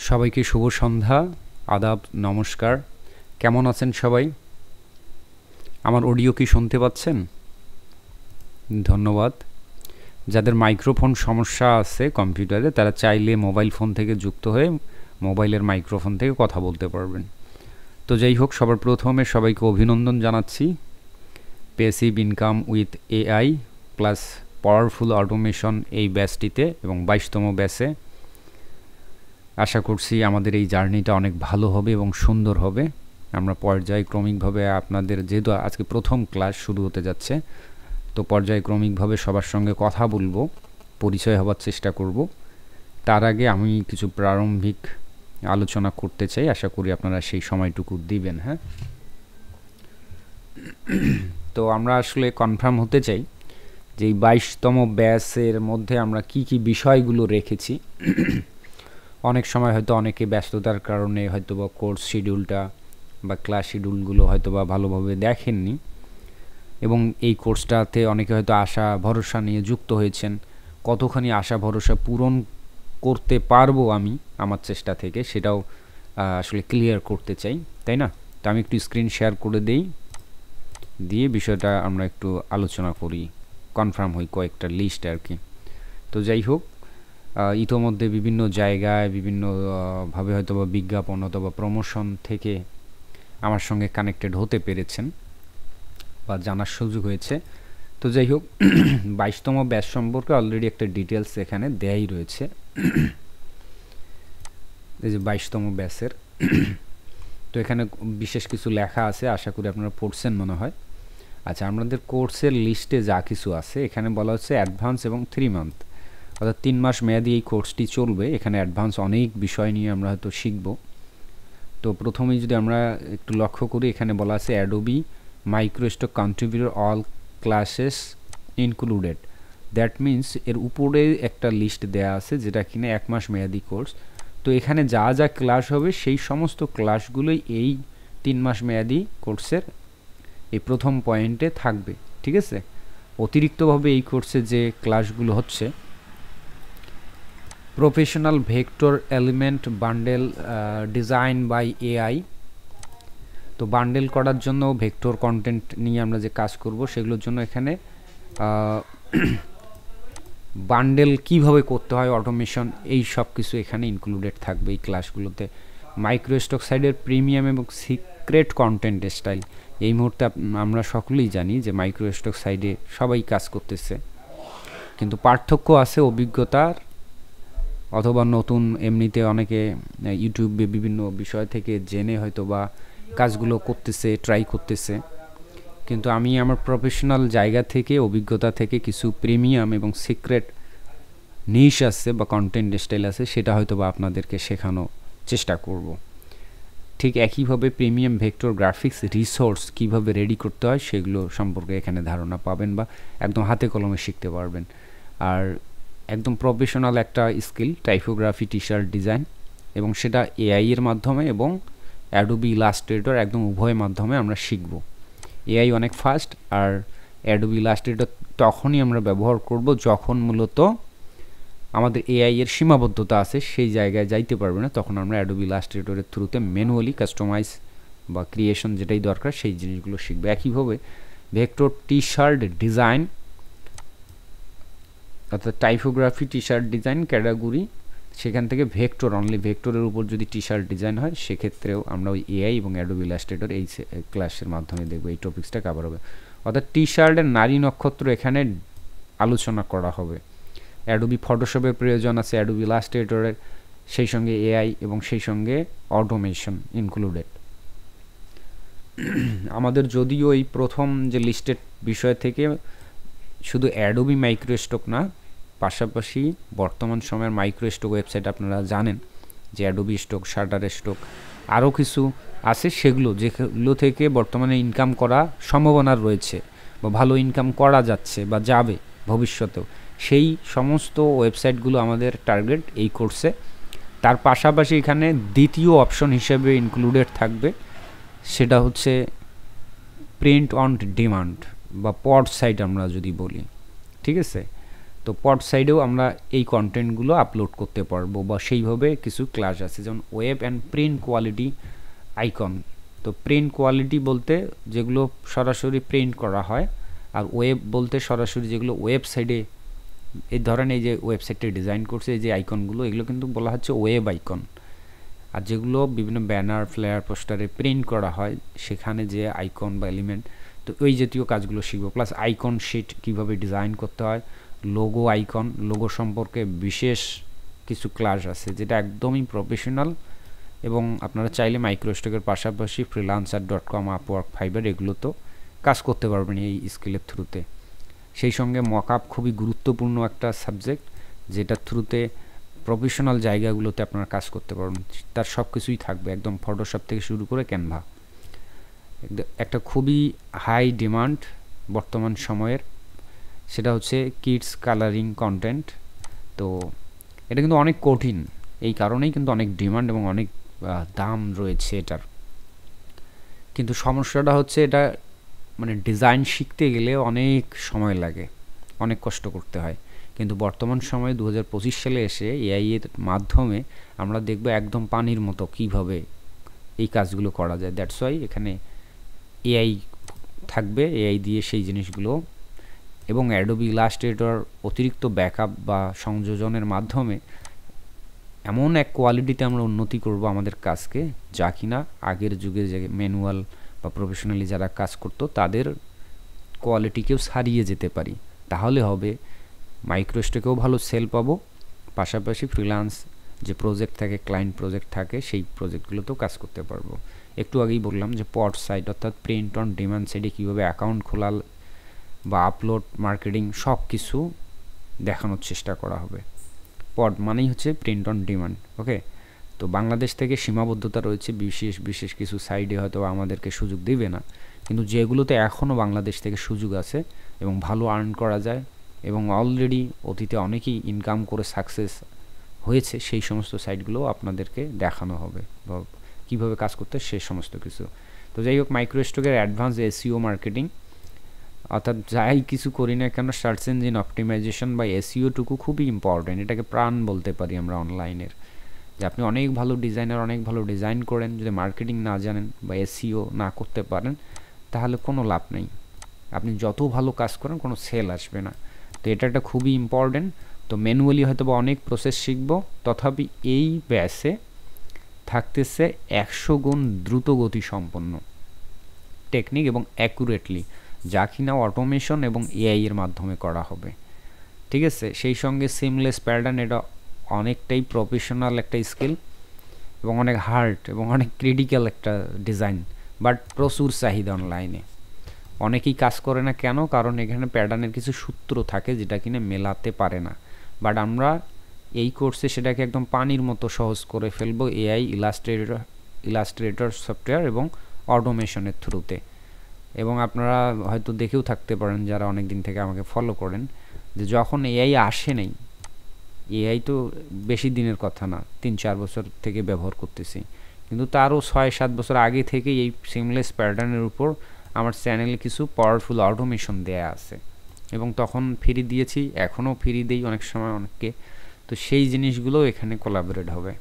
সবাইকে শুভ সন্ধ্যা, আদাব, নমস্কার। কেমন আছেন সবাই? আমার অডিও কি শুনতে পাচ্ছেন? ধন্যবাদ। যাদের মাইক্রোফোন সমস্যা আছে কম্পিউটারে, তারা চাইলে মোবাইল ফোন থেকে যুক্ত হয়ে মোবাইলের মাইক্রোফোন থেকে কথা বলতে পারবেন। তো যাই হোক, সবার প্রথমে সবাইকে অভিনন্দন জানাচ্ছি passive income with AI plus powerful automation এই ব্যাচটিতে এবং 22তম ব্যাচে। আশা করছি আমাদের এই জার্নিটা অনেক ভালো হবে এবং সুন্দর হবে। আমরা পর্যায়ক্রমিকভাবে আপনাদের, যেহেতু আজকে প্রথম ক্লাস শুরু হতে যাচ্ছে, তো পর্যায়ক্রমিকভাবে সবার সঙ্গে কথা বলবো, পরিচয় হবার চেষ্টা করব। তার আগে আমি কিছু প্রারম্ভিক আলোচনা করতে চাই, আশা করি আপনারা সেই সময়টুকু দিবেন। হ্যাঁ, তো আমরা আসলে কনফার্ম হতে চাই যে এই 22তম ব্যাচের মধ্যে আমরা কি কি বিষয়গুলো রেখেছি। অনেক সময় হয়তো অনেকে ব্যস্ততার কারণে হয়তো বা কোর্স শিডিউলটা বা ক্লাস শিডিউলগুলো হয়তো বা ভালোভাবে দেখেননি, এবং এই কোর্সটাতে অনেকে হয়তো আশা ভরসা নিয়ে যুক্ত হয়েছেন। কতখানি আশা ভরসা পূরণ করতে পারবো আমি আমার চেষ্টা থেকে, সেটাও আসলে ক্লিয়ার করতে চাই, তাই না? তো আমি একটু স্ক্রিন শেয়ার করে দিয়ে বিষয়টা আমরা একটু আলোচনা করি, কনফার্ম হই কয়েকটা লিস্ট আর কি। তো যাই হোক, ইতোমধ্যে বিভিন্ন জায়গায় বিভিন্নভাবে হয়তো বা বিজ্ঞাপন অথবা প্রমোশন থেকে আমার সঙ্গে কানেক্টেড হতে পেরেছেন বা জানার সুযোগ হয়েছে। তো যাই হোক, 22তম ব্যাচ সম্পর্কে অলরেডি একটা ডিটেলস এখানে দেয়াই রয়েছে। এই যে 22তম ব্যাচের, তো এখানে বিশেষ কিছু লেখা আছে, আশা করি আপনারা পড়ছেন মনে হয়। আচ্ছা, আমাদের কোর্সের লিস্টে যা কিছু আছে এখানে বলা হচ্ছে অ্যাডভান্স এবং 3 মান্থ, অর্থাৎ 3 মাস মেয়াদি এই কোর্সটি চলবে। এখানে অ্যাডভান্স অনেক বিষয় নিয়ে আমরা হয়তো শিখব। তো প্রথমেই যদি আমরা একটু লক্ষ্য করি, এখানে বলা আছে Adobe microstock contributor all classes included. That means এর উপরে একটা লিস্ট দেয়া আছে যেটা কিনা 1 মাস মেয়াদি কোর্স। তো এখানে যা যা ক্লাস হবে সেই সমস্ত ক্লাসগুলোই এই 3 মাস মেয়াদি কোর্সের এই প্রথম পয়েন্টে থাকবে, ঠিক আছে? অতিরিক্তভাবে এই কোর্সে যে ক্লাসগুলো হচ্ছে, professional vector element bundle design by AI. তো বান্ডেল করার জন্য ভেক্টর কন্টেন্ট নিয়ে আমরা যে কাজ করব সেগুলোর জন্য এখানে বান্ডেল কিভাবে করতে হয়, অটোমেশন, এই সব কিছু এখানে ইনক্লুডেড থাকবে এই ক্লাসগুলোতে। মাইক্রোস্টক সাইডের প্রিমিয়াম এবং সিক্রেট কন্টেন্ট স্টাইল। এই মুহূর্তে আমরা সকলেই জানি যে মাইক্রোস্টক সাইডে সবাই কাজ করতেছে, কিন্তু পার্থক্য আছে অভিজ্ঞতার অথবা নতুন এমনিতে অনেকে ইউটিউবে বিভিন্ন বিষয় থেকে জেনে হয়তো বা কাজগুলো করতেছে, ট্রাই করতেছে। কিন্তু আমি আমার প্রফেশনাল জায়গা থেকে, অভিজ্ঞতা থেকে কিছু প্রিমিয়াম এবং সিক্রেট নিশ আছে বা কন্টেন্ট স্টাইল আছে, সেটা হয়তো বা আপনাদেরকে শেখানো চেষ্টা করব। ঠিক একইভাবে প্রিমিয়াম ভেক্টর গ্রাফিক্স রিসোর্স কীভাবে রেডি করতে হয় সেগুলো সম্পর্কে এখানে ধারণা পাবেন বা একদম হাতে কলমে শিখতে পারবেন। আর একদম প্রফেশনাল একটা skill typography T shirt design, এবং সেটা এআই এর মাধ্যমে এবং অ্যাডোবি ইলাস্ট্রেটর একদম উভয় মাধ্যমে আমরা শিখব। এআই অনেক ফাস্ট, আর অ্যাডোবি ইলাস্ট্রেটর তখনই আমরা ব্যবহার করব যখন মূলত আমাদের এআই এর সীমাবদ্ধতা আছে, সেই জায়গায় যাইতে পারবে না, তখন আমরা অ্যাডোবি ইলাস্ট্রেটরের থ্রুতে ম্যানুয়ালি কাস্টমাইজ বা ক্রিয়েশন যেটাই দরকার সেই জিনিসগুলো শিখবে। একইভাবে ভেক্টর টি শার্ট ডিজাইন, অর্থাৎ typography T shirt design category, সেখান থেকে ভেক্টর, অনলি ভেক্টরের উপর যদি টি শার্ট ডিজাইন হয় সেক্ষেত্রেও আমরা ওই এআই এবং অ্যাডোবি ইলাস্ট্রেটর এই ক্লাসের মাধ্যমে দেখব, এই টপিক্সটা কভার হবে। অর্থাৎ টি শার্টের নারী নক্ষত্র এখানে আলোচনা করা হবে। অ্যাডোবি ফটোশপের প্রয়োজন আছে, অ্যাডোবি ইলাস্ট্রেটরের, সেই সঙ্গে এআই এবং সেই সঙ্গে অটোমেশন ইনক্লুডেড। আমাদের যদিও এই প্রথম যে লিস্টেড বিষয় থেকে শুধু অ্যাডোবি মাইক্রোস্টক না, পাশাপাশি বর্তমান সময়ের মাইক্রোস্টক ওয়েবসাইট আপনারা জানেন যে অ্যাডোবি স্টক, শাটার স্টক, আরও কিছু আছে, যেগুলো থেকে বর্তমানে ইনকাম করা সম্ভাবনা রয়েছে বা ভালো ইনকাম করা যাচ্ছে বা যাবে ভবিষ্যতেও, সেই সমস্ত ওয়েবসাইটগুলো আমাদের টার্গেট এই কোর্সে। তার পাশাপাশি এখানে দ্বিতীয় অপশন হিসেবে ইনক্লুডেড থাকবে, সেটা হচ্ছে প্রিন্ট অন ডিমান্ড বা পড সাইট আমরা যদি বলি, ঠিক আছে? তো তো পড সাইডেও আমরা এই কন্টেন্টগুলো আপলোড করতে পারবো, বা সেইভাবে কিছু ক্লাস আছে, যেমন web and print quality icon. তো প্রিন্ট কোয়ালিটি বলতে যেগুলো সরাসরি প্রিন্ট করা হয়, আর ওয়েব বলতে সরাসরি যেগুলো ওয়েবসাইটে, এই ধরেন এই যে ওয়েবসাইটে ডিজাইন করছে এই যে আইকনগুলো, এগুলো কিন্তু বলা হচ্ছে ওয়েব আইকন। আর যেগুলো বিভিন্ন ব্যানার, ফ্লেয়ার, পোস্টারে প্রিন্ট করা হয় সেখানে যে আইকন বা এলিমেন্ট, তো ওই জাতীয় কাজগুলো শিখবো। প্লাস আইকন শিট কীভাবে ডিজাইন করতে হয়, লোগো আইকন, লোগো সম্পর্কে বিশেষ কিছু ক্লাস আছে যেটা একদমই প্রফেশনাল, এবং আপনারা চাইলে মাইক্রোস্টকের পাশাপাশি freelancer.com, আপওয়ার্ক, ফাইবার এগুলোতেও কাজ করতে পারবেন এই স্কিলের থ্রুতে। সেই সঙ্গে মকআপ খুবই গুরুত্বপূর্ণ একটা সাবজেক্ট, যেটার থ্রুতে প্রফেশনাল জায়গাগুলোতে আপনারা কাজ করতে পারবেন। তার সব কিছুই থাকবে, একদম ফটোশপ থেকে শুরু করে ক্যানভা। একটা খুবই হাই ডিমান্ড বর্তমান সময়ের, সেটা হচ্ছে কিডস কালারিং কন্টেন্ট। তো এটা কিন্তু অনেক কঠিন, এই কারণেই কিন্তু অনেক ডিমান্ড এবং অনেক দাম রয়েছে এটার। কিন্তু সমস্যাটা হচ্ছে এটা মানে ডিজাইন শিখতে গেলে অনেক সময় লাগে, অনেক কষ্ট করতে হয়। কিন্তু বর্তমান সময়ে 2025 সালে এসে এআই এর মাধ্যমে আমরা দেখব একদম পানির মতো কিভাবে এই কাজগুলো করা যায়। দ্যাটস ওয়াই এখানে এআই থাকবে, এআই দিয়ে সেই জিনিসগুলো, এবং অ্যাডোবি ইলাস্ট্রেটর অতিরিক্ত ব্যাকআপ বা সংযোজনের মাধ্যমে এমন এক কোয়ালিটিতে আমরা উন্নতি করব আমাদের কাজকে, যা কিনা আগের যুগে যে ম্যানুয়াল বা প্রফেশনালি যারা কাজ করতো তাদের কোয়ালিটিকেও ছাড়িয়ে যেতে পারি। তাহলে হবে মাইক্রোস্টকেও ভালো সেল পাবো, পাশাপাশি ফ্রিল্যান্স যে প্রজেক্ট থাকে, ক্লায়েন্ট প্রজেক্ট থাকে, সেই প্রজেক্টগুলোতেও কাজ করতে পারবো। একটু আগেই বললাম যে পড সাইট অর্থাৎ প্রিন্ট অন ডিমান্ড সাইটে কীভাবে অ্যাকাউন্ট খোলা বা আপলোড, মার্কেটিং সব কিছু দেখানোর চেষ্টা করা হবে। পড মানেই হচ্ছে প্রিন্ট অন ডিমান্ড। ওকে, তো বাংলাদেশ থেকে সীমাবদ্ধতা রয়েছে, বিশেষ কিছু সাইডে হয়তো আমাদেরকে সুযোগ দিবে না, কিন্তু যেগুলোতে এখনও বাংলাদেশ থেকে সুযোগ আছে এবং ভালো আর্ন করা যায় এবং অলরেডি অতীতে অনেকেই ইনকাম করে সাকসেস হয়েছে, সেই সমস্ত সাইটগুলো আপনাদেরকে দেখানো হবে বা কীভাবে কাজ করতে সে সমস্ত কিছু। তো যাই হোক, মাইক্রোস্টকের অ্যাডভান্স এসইও মার্কেটিং, অর্থাৎ যাই কিছু করি না কেন সার্চ ইঞ্জিন অপটিমাইজেশন বা এসইওটুকু খুবই ইম্পর্টেন্ট। এটাকে প্রাণ বলতে পারি আমরা অনলাইনের। যে আপনি অনেক ভালো ডিজাইনার, অনেক ভালো ডিজাইন করেন, যদি মার্কেটিং না জানেন বা এসইও না করতে পারেন তাহলে কোনো লাভ নেই। আপনি যত ভালো কাজ করেন কোনো সেল আসবে না। তো এটা একটা খুবই ইম্পর্টেন্ট। তো ম্যানুয়ালি হয়তো বা অনেক প্রসেস শিখবো, তথাপি এই ব্যাচে থাকতেছে 100 গুণ দ্রুত গতি সম্পন্ন টেকনিক এবং অ্যাকুরেটলি, যা কিনা অটোমেশন এবং এআই এর মাধ্যমে করা হবে। ঠিক আছে, সেই সঙ্গে সিমলেস প্যাটার্ন, এটা অনেকটাই প্রফেশনাল একটা স্কিল এবং অনেক হার্ড এবং অনেক ক্রিটিক্যাল একটা ডিজাইন, বাট প্রচুর চাহিদা অনলাইনে। অনেকেই কাজ করে না কেন? কারণ এখানে প্যাটার্নের কিছু সূত্র থাকে যেটা কিনা মেলাতে পারে না। বাট আমরা এই কোর্সে সেটাকে একদম পানির মতো সহজ করে ফেলবো এআই, ইলাস্ট্রেটর সফটওয়্যার এবং অটোমেশনের থ্রুতে। এবং আপনারা হয়তো দেখেও থাকতে পারেন যারা অনেক দিন থেকে আমাকে ফলো করেন, যে যখন এআই আসে নাই, এআই তো বেশি দিনের কথা না, 3-4 বছর থেকে ব্যবহার করতেছি, কিন্তু তারও 6-7 বছর আগে থেকে এই সিমলেস প্যাটার্নের উপর আমার চ্যানেলে কিছু পাওয়ারফুল অটোমেশন দেয়া আছে, এবং তখন ফ্রি দিয়েছি, এখনও ফ্রি দেই অনেক সময় অনেককে। তো সেই জিনিসগুলো এখানে কোলাবোরেট হবে।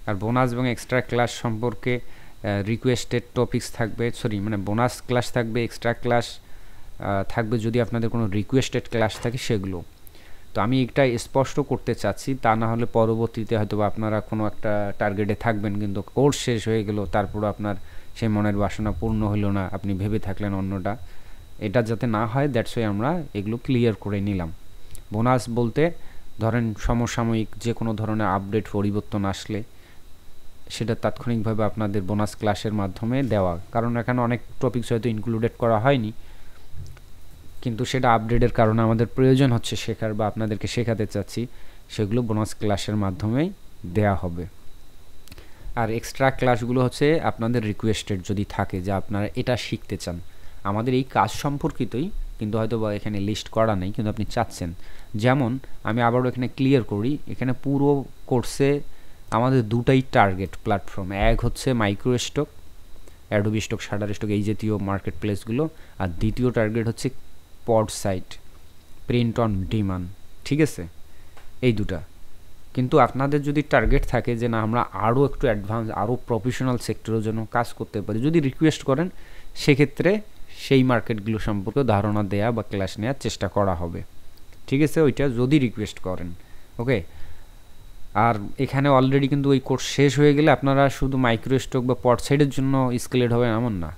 আর বোনাস এবং এক্সট্রা ক্লাস সম্পর্কে রিকোয়েস্টেড টপিকস থাকবে, মানে বোনাস ক্লাস থাকবে, এক্সট্রা ক্লাস থাকবে যদি আপনাদের কোনো রিকোয়েস্টেড ক্লাস থাকে সেগুলো। তো আমি এটা স্পষ্ট করতে চাচ্ছি, তা না হলে পরবর্তীতে হয়তো আপনারা কোনো একটা টার্গেটে থাকবেন, কিন্তু কোর্স শেষ হয়ে গেল, তারপর আপনার সেই মনের বাসনা পূর্ণ হলো না, আপনি ভেবে থাকলেন অন্যটা। এটা যাতে না হয়, দ্যাটস ওয়াই আমরা এগুলো ক্লিয়ার করে নিলাম। বোনাস বলতে ধরেন সমসাময়িক যে কোনো ধরনের আপডেট, পরিবর্তন আসলে সেটা তাৎক্ষণিকভাবে আপনাদের বোনাস ক্লাসের মাধ্যমে দেওয়া, কারণ এখানে অনেক টপিকস হয়তো ইনক্লুডেড করা হয়নি, কিন্তু সেটা আপডেটের কারণে আমাদের প্রয়োজন হচ্ছে শেখার বা আপনাদেরকে শেখাতে চাচ্ছি, সেগুলো বোনাস ক্লাসের মাধ্যমেই দেয়া হবে। আর এক্সট্রা ক্লাসগুলো হচ্ছে আপনাদের রিকোয়েস্টেড যদি থাকে যে আপনারা এটা শিখতে চান, আমাদের এই কাজ সম্পর্কিতই, কিন্তু হয়তো বা এখানে লিস্ট করা নেই, কিন্তু আপনি চাচ্ছেন। যেমন আমি আবারও এখানে ক্লিয়ার করি, এখানে পুরো কোর্সে আমাদের দুটাই টার্গেট প্ল্যাটফর্ম, এক হচ্ছে মাইক্রোস্টক, অ্যাডোবি স্টক, শাটারস্টক, এই জাতীয় মার্কেট প্লেসগুলো, আর দ্বিতীয় টার্গেট হচ্ছে পড সাইট, প্রিন্ট অন ডিমান্ড। ঠিক আছে, এই দুটা। কিন্তু আপনাদের যদি টার্গেট থাকে যে না আমরা আরও একটু অ্যাডভান্স আরও প্রফেশনাল সেক্টরের জন্য কাজ করতে পারি, যদি রিকোয়েস্ট করেন সেক্ষেত্রে সেই মার্কেটগুলো সম্পর্কে ধারণা দেয়া বা ক্লাস নেওয়ার চেষ্টা করা হবে, ঠিক আছে, ওইটা যদি রিকোয়েস্ট করেন। ওকে, আর এখানে অলরেডি কিন্তু ওই কোর্স শেষ হয়ে গেলে আপনারা শুধু মাইক্রো স্টক বা পট সাইডের জন্য স্কিলেড হবেন এমন না,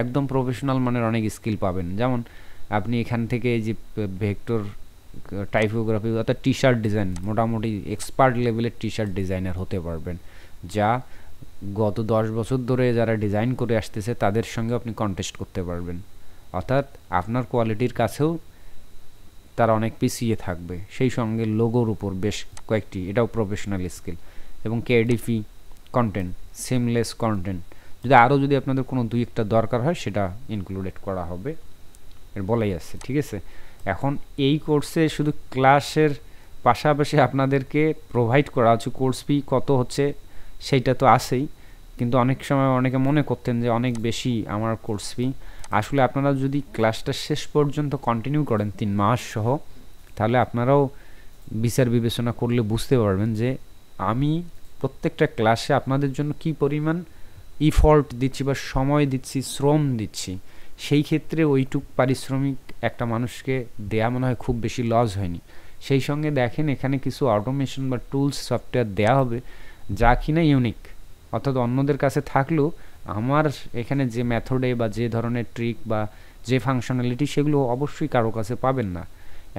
একদম প্রফেশনাল মানের অনেক স্কিল পাবেন। যেমন আপনি এখান থেকে এই যে ভেক্টর টাইপোগ্রাফি অর্থাৎ টি শার্ট ডিজাইন, মোটামুটি এক্সপার্ট লেভেলের টি শার্ট ডিজাইনার হতে পারবেন, যা গত 10 বছর ধরে যারা ডিজাইন করে আসতেছে তাদের সঙ্গে আপনি কন্টেস্ট করতে পারবেন, অর্থাৎ আপনার কোয়ালিটির কাছেও তারা অনেক পিছিয়ে থাকবে। সেই সঙ্গে লোগোর উপর বেশ কয়েকটি, এটাও প্রফেশনাল স্কিল, এবং কেডিপি কন্টেন্ট, সিমলেস কন্টেন্ট, যদি আরও যদি আপনাদের কোনো দুই একটা দরকার হয় সেটা ইনক্লুডেড করা হবে, এর বলাই আছে, ঠিক আছে। এখন এই কোর্সে শুধু ক্লাসের পাশাপাশি আপনাদেরকে প্রোভাইড করা হচ্ছে কোর্স ফি কত হচ্ছে সেইটা তো আছেই, কিন্তু অনেক সময় অনেকে মনে করতেন যে অনেক বেশি আমার কোর্স ফি। আসলে আপনারা যদি ক্লাসটা শেষ পর্যন্ত কন্টিনিউ করেন 3 মাস সহ, তাহলে আপনারাও বিচার বিবেচনা করলে বুঝতে পারবেন যে আমি প্রত্যেকটা ক্লাসে আপনাদের জন্য কি পরিমাণ ইফর্ট দিচ্ছি বা সময় দিচ্ছি, শ্রম দিচ্ছি। সেই ক্ষেত্রে ওইটুক পারিশ্রমিক একটা মানুষকে দেয়া মনে হয় খুব বেশি লস হয়নি। সেই সঙ্গে দেখেন এখানে কিছু অটোমেশন বা টুলস সফটওয়্যার দেয়া হবে যা কিনা ইউনিক, অর্থাৎ অন্যদের কাছে থাকলেও আমার এখানে যে মেথডে বা যে ধরনের ট্রিক বা যে ফাংশনালিটি সেগুলো অবশ্যই কারো কাছে পাবেন না।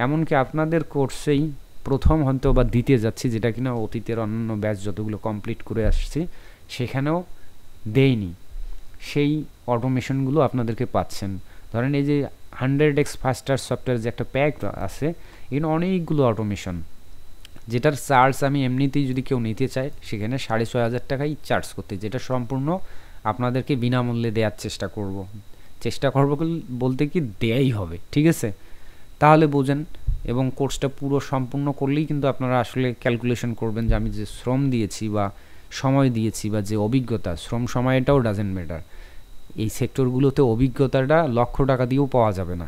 এমনকি আপনাদের কোর্সেই প্রথম হয়তো বা দিতে যাচ্ছি, যেটা কিনা অতীতের অন্যান্য ব্যাচ যতগুলো কমপ্লিট করে আসছি সেখানেও দেয়নি, সেই অটোমেশনগুলো আপনাদেরকে পাচ্ছেন। ধরেন এই যে 100x ফাস্টার সফটওয়্যার যে একটা প্যাক আছে, এখানে অনেকগুলো অটোমেশন, যেটার চার্জ আমি এমনিতেই যদি কেউ নিতে চায় সেখানে 6,500 টাকাই চার্জ করতে, যেটা সম্পূর্ণ আপনাদেরকে বিনামূল্যে দেওয়ার চেষ্টা করবো বলতে কি দেয়াই হবে, ঠিক আছে। তাহলে বোঝেন, এবং কোর্সটা পুরো সম্পূর্ণ করলেই কিন্তু আপনারা আসলে ক্যালকুলেশন করবেন যে আমি যে শ্রম দিয়েছি বা সময় দিয়েছি বা যে অভিজ্ঞতা, শ্রম সময়টাও ডাজেন্ট ম্যাটার, এই সেক্টরগুলোতে অভিজ্ঞতাটা লক্ষ টাকা দিয়েও পাওয়া যাবে না।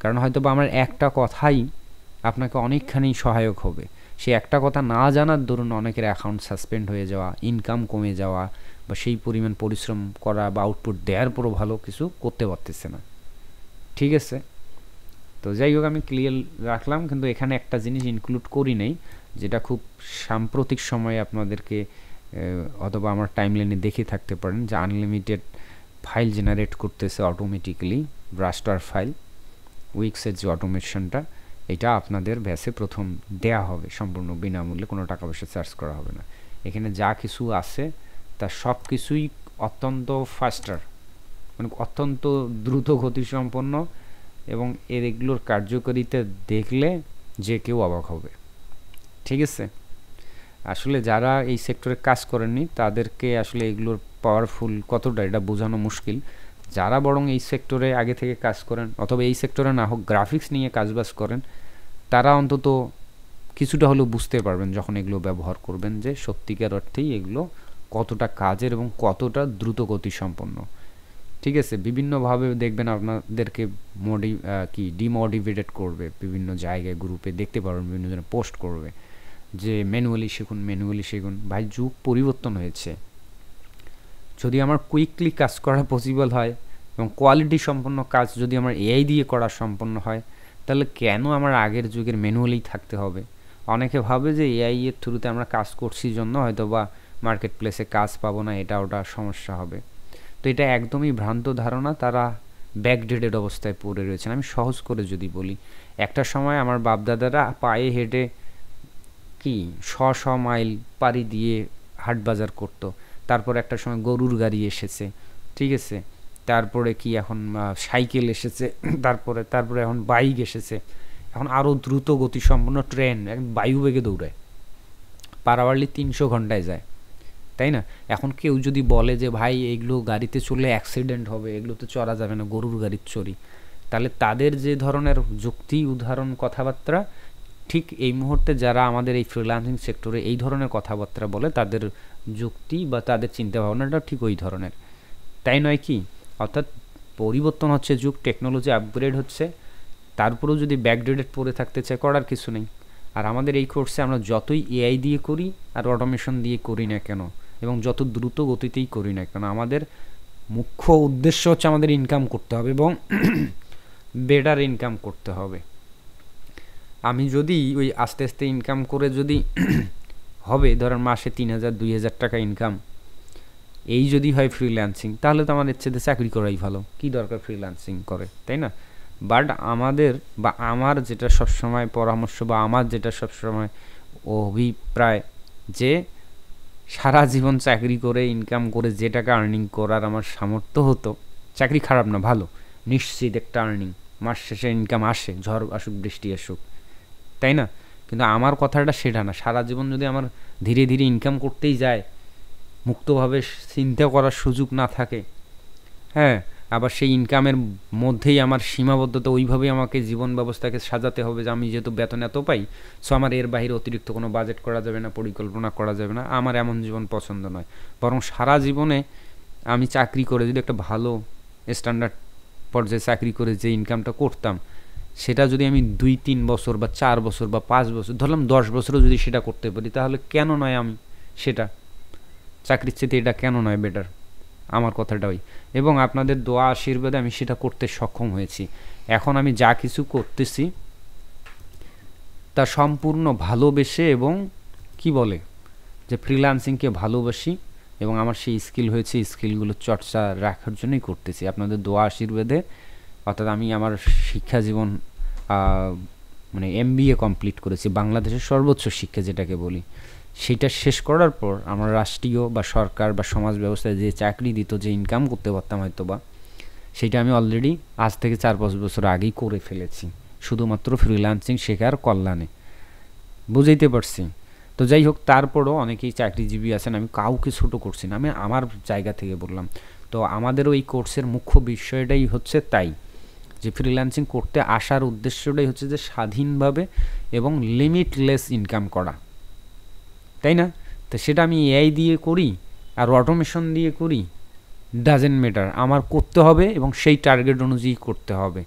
কারণ হয়তো বা আমার একটা কথাই আপনাকে অনেকখানি সহায়ক হবে। সে একটা কথা না জানার দরুন অনেকের অ্যাকাউন্ট সাসপেন্ড হয়ে যাওয়া, ইনকাম কমে যাওয়া, বা সেই পরিমাণ পরিশ্রম করা বা আউটপুট দেওয়ার পরও ভালো কিছু করতে পারতেছে না, ঠিক আছে। তো যাই হোক, আমি ক্লিয়ার রাখলাম, কিন্তু এখানে একটা জিনিস ইনক্লুড করি নেই, যেটা খুব সাম্প্রতিক সময়ে আপনাদেরকে অথবা আমার টাইমলাইনে দেখে থাকতে পারেন, যে আনলিমিটেড ফাইল জেনারেট করতেছে অটোমেটিক্যালি রাস্টার ফাইল, উইক্সের যে অটোমেশনটা, এটা আপনাদের ব্যাসে প্রথম দেয়া হবে সম্পূর্ণ বিনামূল্যে, কোনো টাকা পয়সা চার্জ করা হবে না। এখানে যা কিছু আছে তা সব কিছুই অত্যন্ত ফাস্টার, মানে অত্যন্ত দ্রুত গতিসম্পন্ন, এবং এগুলোর কার্যকারিতা দেখলে যে কেউ অবাক হবে, ঠিক আছে। আসলে যারা এই সেক্টরে কাজ করেননি তাদেরকে আসলে এগুলোর পাওয়ারফুল কতটা এটা বোঝানো মুশকিল। যারা বরং এই সেক্টরে আগে থেকে কাজ করেন, অথবা এই সেক্টরে না হোক গ্রাফিক্স নিয়ে কাজবাজ করেন, তারা অন্তত কিছুটা হলেও বুঝতে পারবেন যখন এগুলো ব্যবহার করবেন, যে সত্যিকার অর্থেই এগুলো কতটা কাজের এবং কতটা দ্রুত গতিসম্পন্ন, ঠিক আছে। বিভিন্নভাবে দেখবেন আপনাদেরকে ডিমোটিভেটেড করবে, বিভিন্ন জায়গায় গ্রুপে দেখতে পারবেন বিভিন্ন জনে পোস্ট করবে যে ম্যানুয়ালি শিখুন। ভাই যুগ পরিবর্তন হয়েছে, যদি আমার কুইকলি কাজ করা পসিবল হয় এবং কোয়ালিটি সম্পন্ন কাজ যদি আমার এআই দিয়ে করা সম্পন্ন হয়, তাহলে কেন আমার আগের যুগের ম্যানুয়ালি থাকতে হবে? অনেকে ভাবে যে এআই এর থ্রুতে আমরা কাজ করছি জন্য হয়তো বা মার্কেট প্লেসে কাজ পাবো না, এটা ওটা সমস্যা হবে। তো এটা একদমই ভ্রান্ত ধারণা, তারা ব্যাকডেটেড অবস্থায় পড়ে রয়েছেন। আমি সহজ করে যদি বলি, একটা সময় আমার বাপদাদারা পায়ে হেঁটে শ মাইল পাড়ি দিয়ে হাট বাজার করতো, তারপর একটা সময় গরুর গাড়ি এসেছে, ঠিক আছে, তারপরে এখন সাইকেল এসেছে, তারপরে এখন বাইক এসেছে, এখন আরও দ্রুত গতিসম্পন্ন ট্রেন বায়ু বেগে দৌড়ায়, পারাওয়ারলি 300 ঘন্টায় যায়, তাই না? এখন কেউ যদি বলে যে ভাই এগুলো গাড়িতে চললে অ্যাক্সিডেন্ট হবে, এগুলোতে চড়া যাবে না, গরুর গাড়ির চড়ি, তাহলে তাদের যে ধরনের যুক্তি উদাহরণ কথাবার্তা, ঠিক এই মুহূর্তে যারা আমাদের এই ফ্রিল্যান্সিং সেক্টরে এই ধরনের কথাবার্তা বলে, তাদের যুক্তি বা তাদের চিন্তাভাবনাটা ঠিক ওই ধরনের, তাই নয় কি? অর্থাৎ পরিবর্তন হচ্ছে যুগ, টেকনোলজি আপগ্রেড হচ্ছে, তারপরেও যদি ব্যাকডেটেড পড়ে থাকতে চায় করার কিছু নেই। আর আমাদের এই কোর্সে আমরা যতই এআই দিয়ে করি আর অটোমেশন দিয়ে করি না কেন, এবং যত দ্রুত গতিতেই করি না কেন, আমাদের মুখ্য উদ্দেশ্য হচ্ছে আমাদের ইনকাম করতে হবে এবং বেটার ইনকাম করতে হবে। আমি যদি ওই আস্তে আস্তে ইনকাম করে যদি হবে ধরেন মাসে 3,000 2,000 টাকা ইনকাম, এই যদি হয় ফ্রিল্যান্সিং, তাহলে তো আমার ইচ্ছে চাকরি করাই ভালো, কি দরকার ফ্রিল্যান্সিং করে, তাই না? বাট আমাদের বা আমার যেটা সবসময় পরামর্শ বা আমার যেটা সবসময় অভিপ্রায়, যে সারা জীবন চাকরি করে ইনকাম করে যে টাকা আর্নিং করার আমার সামর্থ্য হতো, চাকরি খারাপ না, ভালো, নিশ্চিত একটা আর্নিং, মাস শেষে ইনকাম আসে, ঝড় আসুক বৃষ্টি আসুক, তাই না? কিন্তু আমার কথাটা সেটা না। সারা জীবন যদি আমার ধীরে ধীরে ইনকাম করতেই যায়, মুক্তভাবে চিন্তা করার সুযোগ না থাকে, হ্যাঁ, আবার সেই ইনকামের মধ্যেই আমার সীমাবদ্ধতা, ওইভাবেই আমাকে জীবন ব্যবস্থাকে সাজাতে হবে যে আমি যেহেতু বেতন এত পাই, সো আমার এর বাইরে অতিরিক্ত কোনো বাজেট করা যাবে না, পরিকল্পনা করা যাবে না, আমার এমন জীবন পছন্দ নয়। বরং সারা জীবনে আমি চাকরি করে যদি একটা ভালো স্ট্যান্ডার্ড পর্যায়ে চাকরি করে যে ইনকামটা করতাম, সেটা যদি আমি 2-3 বছর বা 4 বছর বা 5 বছর, ধরলাম 10 বছরও যদি সেটা করতে পারি, তাহলে কেন নয় আমি সেটা, চাকরির চেয়ে এটা কেন নয় বেটার, আমার কথাটা ওই। এবং আপনাদের দোয়া আশীর্বাদে আমি সেটা করতে সক্ষম হয়েছি। এখন আমি যা কিছু করতেছি তা সম্পূর্ণ ভালোবেসে এবং কি বলে যে ফ্রিল্যান্সিংকে ভালোবাসি, এবং আমার সেই স্কিল হয়েছে, স্কিলগুলো চর্চা রাখার জন্যই করতেছি আপনাদের দোয়া আশীর্বাদে। অর্থাৎ আমি আমার শিক্ষা জীবন মানে MBA কমপ্লিট করেছি, বাংলাদেশের সর্বোচ্চ শিক্ষা যেটাকে বলি, সেটা শেষ করার পর আমার রাষ্ট্রীয় বা সরকার বা সমাজ ব্যবস্থায় যে চাকরি দিত, যে ইনকাম করতে পারতাম হয়তো বা, সেটা আমি অলরেডি আজ থেকে 4-5 বছর আগেই করে ফেলেছি, শুধুমাত্র ফ্রিল্যান্সিং শেখার কল্যাণে। বুঝাইতে পারছি? তো যাই হোক, তারপরও অনেকেই চাকরিজীবী আছেন, আমি কাউকে ছোট করছি না, আমি আমার জায়গা থেকে বললাম। তো আমাদেরও এই কোর্সের মুখ্য বিষয়টাই হচ্ছে তাই, যে ফ্রিল্যান্সিং করতে আসার উদ্দেশ্যটাই হচ্ছে যে স্বাধীনভাবে এবং লিমিটলেস ইনকাম করা, তাই না? তো সেটা আমি এআই দিয়ে করি আর অটোমেশন দিয়ে করি, ডাজেন্ট ম্যাটার, আমার করতে হবে এবং সেই টার্গেট অনুযায়ী করতে হবে।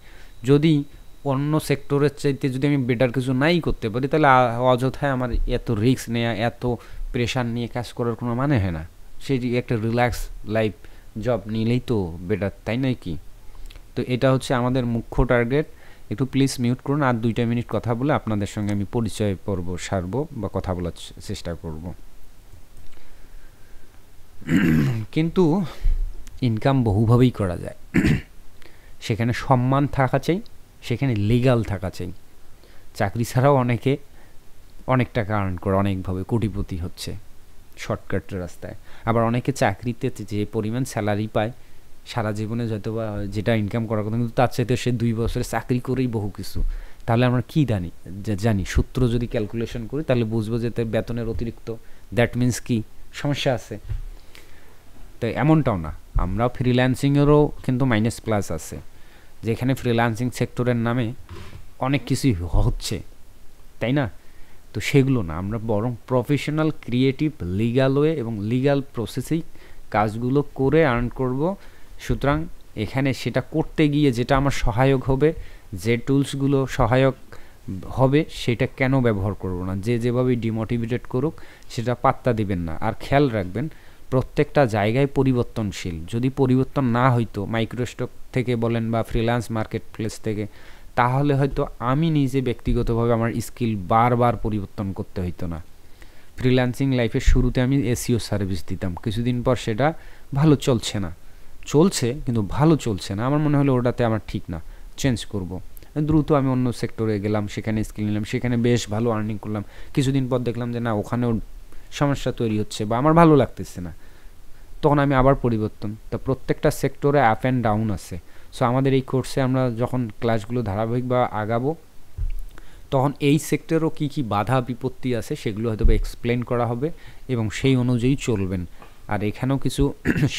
যদি অন্য সেক্টরের চাইতে যদি আমি বেটার কিছু নাই করতে পারি, তাহলে অযথায় আমার এত রিস্ক নেওয়া, এত প্রেশার নিয়ে কাজ করার কোনো মানে হয় না। সেই একটা রিল্যাক্স লাইফ জব নিলেই তো বেটার, তাই নয় কি? তো এটা হচ্ছে আমাদের মুখ্য টার্গেট। একটু প্লিজ মিউট করুন, আর 2 মিনিট কথা বলে আপনাদের সঙ্গে আমি পরিচয় পর্ব সারবো বা কথা বলার চেষ্টা করব। কিন্তু ইনকাম বহুভাবেই করা যায়। সেখানে সম্মান থাকা চাই, সেখানে লিগাল থাকা চাই। চাকরি ছাড়াও অনেকে অনেক টাকা আর্ন করে, অনেকভাবে কোটিপতি হচ্ছে শর্টকাট রাস্তায়। আবার অনেকে চাকরিতে যে পরিমাণ স্যালারি পায়, সারা জীবনে হয়তো বা যেটা ইনকাম করার কথা, কিন্তু তার চাইতে সে 2 বছরে চাকরি করেই বহু কিছু। তাহলে আমরা কী জানি সূত্র যদি ক্যালকুলেশন করি, তাহলে বুঝবো যে তার বেতনের অতিরিক্ত, দ্যাট মিন্স কি সমস্যা আছে। তো এমনটাও না, আমরা ফ্রিল্যান্সিংয়েরও কিন্তু মাইনাস প্লাস আছে, যেখানে ফ্রিল্যান্সিং সেক্টরের নামে অনেক কিছুই হচ্ছে, তাই না? তো সেগুলো না, আমরা বরং প্রফেশনাল, ক্রিয়েটিভ, লিগাল ওয়ে এবং লিগাল প্রসেসেই কাজগুলো করে আর্ন করব। সুতরাং এখানে সেটা করতে গিয়ে যেটা আমার সহায়ক হবে, যে টুলসগুলো সহায়ক হবে, সেটা কেন ব্যবহার করব না? যে যেভাবেই ডিমোটিভেটেড করুক সেটা পাত্তা দিবেন না। আর খেয়াল রাখবেন, প্রত্যেকটা জায়গায় পরিবর্তনশীল। যদি পরিবর্তন না হইতো মাইক্রোস্টক থেকে বলেন বা ফ্রিল্যান্স মার্কেট প্লেস থেকে, তাহলে হয়তো আমি নিজে ব্যক্তিগতভাবে আমার স্কিল বারবার পরিবর্তন করতে হইতো না। ফ্রিল্যান্সিং লাইফের শুরুতে আমি এসইও সার্ভিস দিতাম, কিছুদিন পর সেটা ভালো চলছে না, চলছে কিন্তু ভালো চলছে না, আমার মনে হলো ওটাতে আমার ঠিক না, চেঞ্জ করব। দ্রুত আমি অন্য সেক্টরে গেলাম, সেখানে স্কিল নিলাম, সেখানে বেশ ভালো আর্নিং করলাম। কিছুদিন পর দেখলাম যে না, ওখানেও সমস্যা তৈরি হচ্ছে বা আমার ভালো লাগতেছে না, তখন আমি আবার পরিবর্তন। তো প্রত্যেকটা সেক্টরে আপ অ্যান্ড ডাউন আছে। সো আমাদের এই কোর্সে আমরা যখন ক্লাসগুলো ধারাবাহিক বা আগাবো, তখন এই সেক্টরেও কী কী বাধা বিপত্তি আছে সেগুলো হয়তো এক্সপ্লেন করা হবে এবং সেই অনুযায়ী চলবেন। আর এখানেও কিছু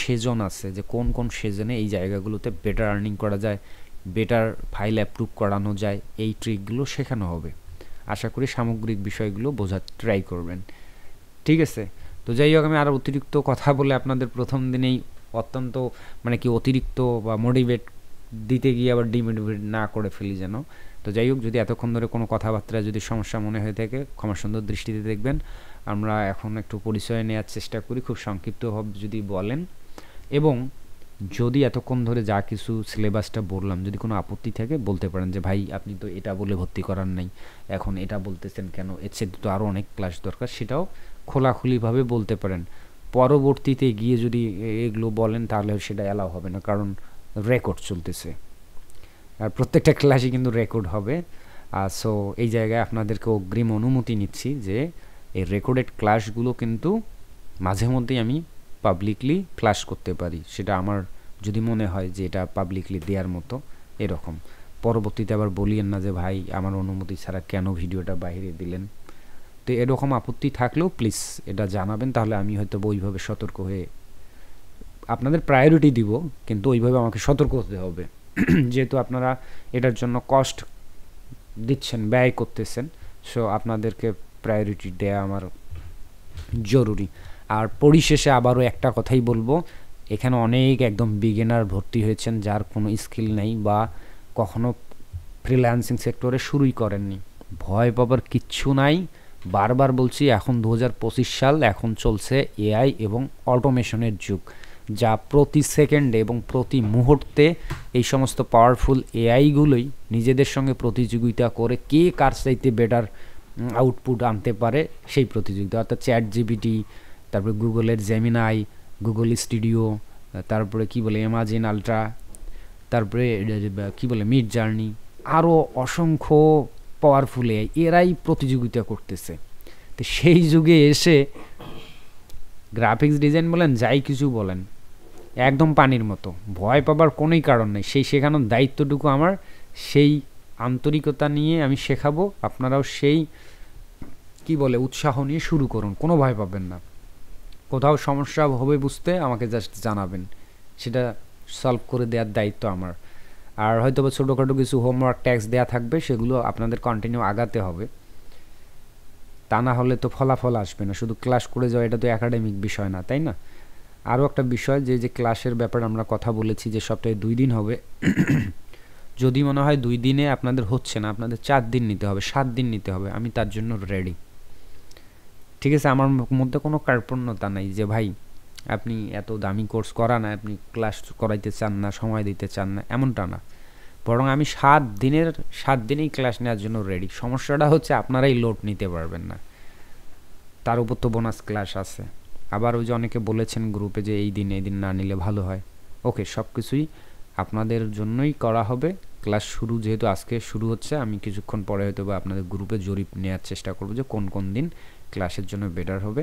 সেজন আছে, যে কোন কোন সেজনে এই জায়গাগুলোতে বেটার আর্নিং করা যায়, বেটার ফাইল অ্যাপ্রুভ করানো যায়, এই ট্রিকগুলো শেখানো হবে। আশা করি সামগ্রিক বিষয়গুলো বোঝার ট্রাই করবেন, ঠিক আছে? তো যাই হোক, আমি আরও অতিরিক্ত কথা বলে আপনাদের প্রথম দিনেই অত্যন্ত মানে কি অতিরিক্ত বা মোটিভেট দিতে গিয়ে আবার ডিমোটিভেট না করে ফেলি যেন। তো যাই হোক, যদি এতক্ষণ ধরে কোনো কথাবার্তা যদি সমস্যা মনে হয়ে থাকে ক্ষমা সুন্দর দৃষ্টিতে দেখবেন। আমরা এখন একটু পরিচয় নেওয়ার চেষ্টা করি, খুব সংক্ষিপ্তভাবে যদি বলেন, এবং যদি এতক্ষণ ধরে যা কিছু সিলেবাসটা বললাম যদি কোনো আপত্তি থাকে বলতে পারেন যে ভাই আপনি তো এটা বলে ভর্তি করার নাই, এখন এটা বলতেছেন কেন, এর চেয়ে তো আরও অনেক ক্লাস দরকার, সেটাও খোলাখুলিভাবে বলতে পারেন। পরবর্তীতে গিয়ে যদি এগুলো বলেন তাহলে সেটা অ্যালাউ হবে না, কারণ রেকর্ড চলতেছে আর প্রত্যেকটা ক্লাসই কিন্তু রেকর্ড হবে। সো এই জায়গায় আপনাদেরকে অগ্রিম অনুমতি নিচ্ছি যে এই রেকর্ডেড ক্লাসগুলো কিন্তু মাঝে মধ্যেই আমি পাবলিকলি ফ্ল্যাশ করতে পারি, সেটা আমার যদি মনে হয় যে এটা পাবলিকলি দেওয়ার মতো এরকম। পরবর্তীতে আবার বলিয়েন না যে ভাই আমার অনুমতি ছাড়া কেন ভিডিওটা বাইরে দিলেন। তো এরকম আপত্তি থাকলেও প্লিজ এটা জানাবেন, তাহলে আমি হয়তো ওইভাবে সতর্ক হয়ে আপনাদের প্রায়োরিটি দিব, কিন্তু ওইভাবে আমাকে সতর্ক হতে হবে যেহেতু আপনারা এটার জন্য কস্ট দিচ্ছেন, ব্যয় করতেছেন, সো আপনাদেরকে প্রায়োরিটি দেওয়া আমার জরুরি। আর পরিশেষে আবারও একটা কথাই বলবো, এখানে অনেক একদম বিগিনার ভর্তি হয়েছেন যার কোনো স্কিল নেই বা কখনো ফ্রিল্যান্সিং সেক্টরে শুরুই করেননি। ভয় পাবার কিচ্ছু নাই, বারবার বলছি, এখন 2025 সাল, এখন চলছে এআই এবং অটোমেশনের যুগ, যা প্রতি সেকেন্ডে এবং প্রতি মুহূর্তে এই সমস্ত পাওয়ারফুল এআইগুলোই নিজেদের সঙ্গে প্রতিযোগিতা করে কে কার চাইতে বেটার আউটপুট আনতে পারে সেই প্রতিযোগিতা, অর্থাৎ চ্যাট জিপিটি, তারপরে গুগলের জেমিনাই, গুগল স্টুডিও, তারপরে কি বলে অ্যামাজন আলট্রা, তারপরে কি বলে মিড জার্নি, আরও অসংখ্য পাওয়ারফুল এআই, এরাই প্রতিযোগিতা করতেছে। তো সেই যুগে এসে গ্রাফিক্স ডিজাইন বলেন যাই কিছু বলেন একদম পানির মতো, ভয় পাবার কোনোই কারণ নেই। সেই শেখানোর দায়িত্বটুকু আমার, সেই আন্তরিকতা নিয়ে আমি শেখাবো, আপনারাও সেই কি বলে উৎসাহ নিয়ে শুরু করুন, কোনো ভয় পাবেন না। কোথাও সমস্যা হবে বুঝতে আমাকে জাস্ট জানাবেন, সেটা সলভ করে দেওয়ার দায়িত্ব আমার। আর হয়তো বা ছোটোখাটো কিছু হোমওয়ার্ক ট্যাক্স দেওয়া থাকবে, সেগুলো আপনাদের কন্টিনিউ আগাতে হবে, তা না হলে তো ফলাফল আসবে না। শুধু ক্লাস করে যাওয়া এটা তো একাডেমিক বিষয় না, তাই না? আরও একটা বিষয়, যে ক্লাসের ব্যাপারে আমরা কথা বলেছি যে সপ্তাহে 2 দিন হবে, যদি মনে হয় 2 দিনে আপনাদের হচ্ছে না, আপনাদের 4 দিন নিতে হবে, 7 দিন নিতে হবে, আমি তার জন্য রেডি। ঠিক আছে, আমার মধ্যে কোনো কার্পণ্যতা নাই যে ভাই আপনি এত দামি কোর্স করান, আপনি ক্লাস করাইতে চান না, সময় দিতে চান না, এমনটা না। বরং আমি 7 দিনেই ক্লাস নেওয়ার জন্য রেডি। সমস্যাটা হচ্ছে আপনারাই লোড নিতে পারবেন না, তার উপর তো বোনাস ক্লাস আছে। আবার ওই যে অনেকে বলেছেন গ্রুপে যে এই দিন না নিলে ভালো হয়। ওকে, সব কিছুই আপনাদের জন্যই করা হবে। ক্লাস শুরু যেহেতু আজকে শুরু হচ্ছে, আমি কিছুক্ষণ পরে হয়তো বা আপনাদের গ্রুপে জরিপ নেওয়ার চেষ্টা করবো যে কোন কোন দিন ক্লাসের জন্য বেটার হবে।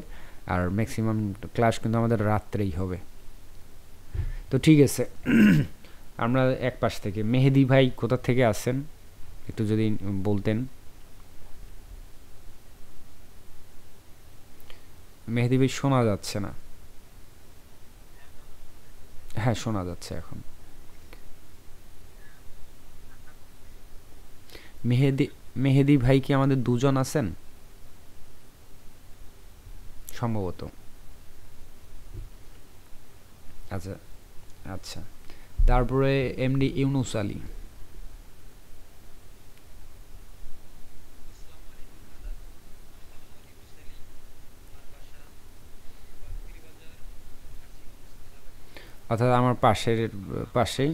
আর ম্যাক্সিমাম ক্লাস কিন্তু আমাদের রাত্রেই হবে। তো ঠিক আছে, আমরা এক পাশ থেকে মেহেদি ভাই কোথা থেকে আসেন একটু যদি বলতেন। মেহেদি ভাই শোনা যাচ্ছে না। হ্যাঁ, শোনা যাচ্ছে এখন। মেহেদি ভাই কি আমাদের দুজন আছেন সম্ভবত? আচ্ছা আচ্ছা, তারপরে এমডি ইউনুস আলী। অর্থাৎ আমার পাশেই।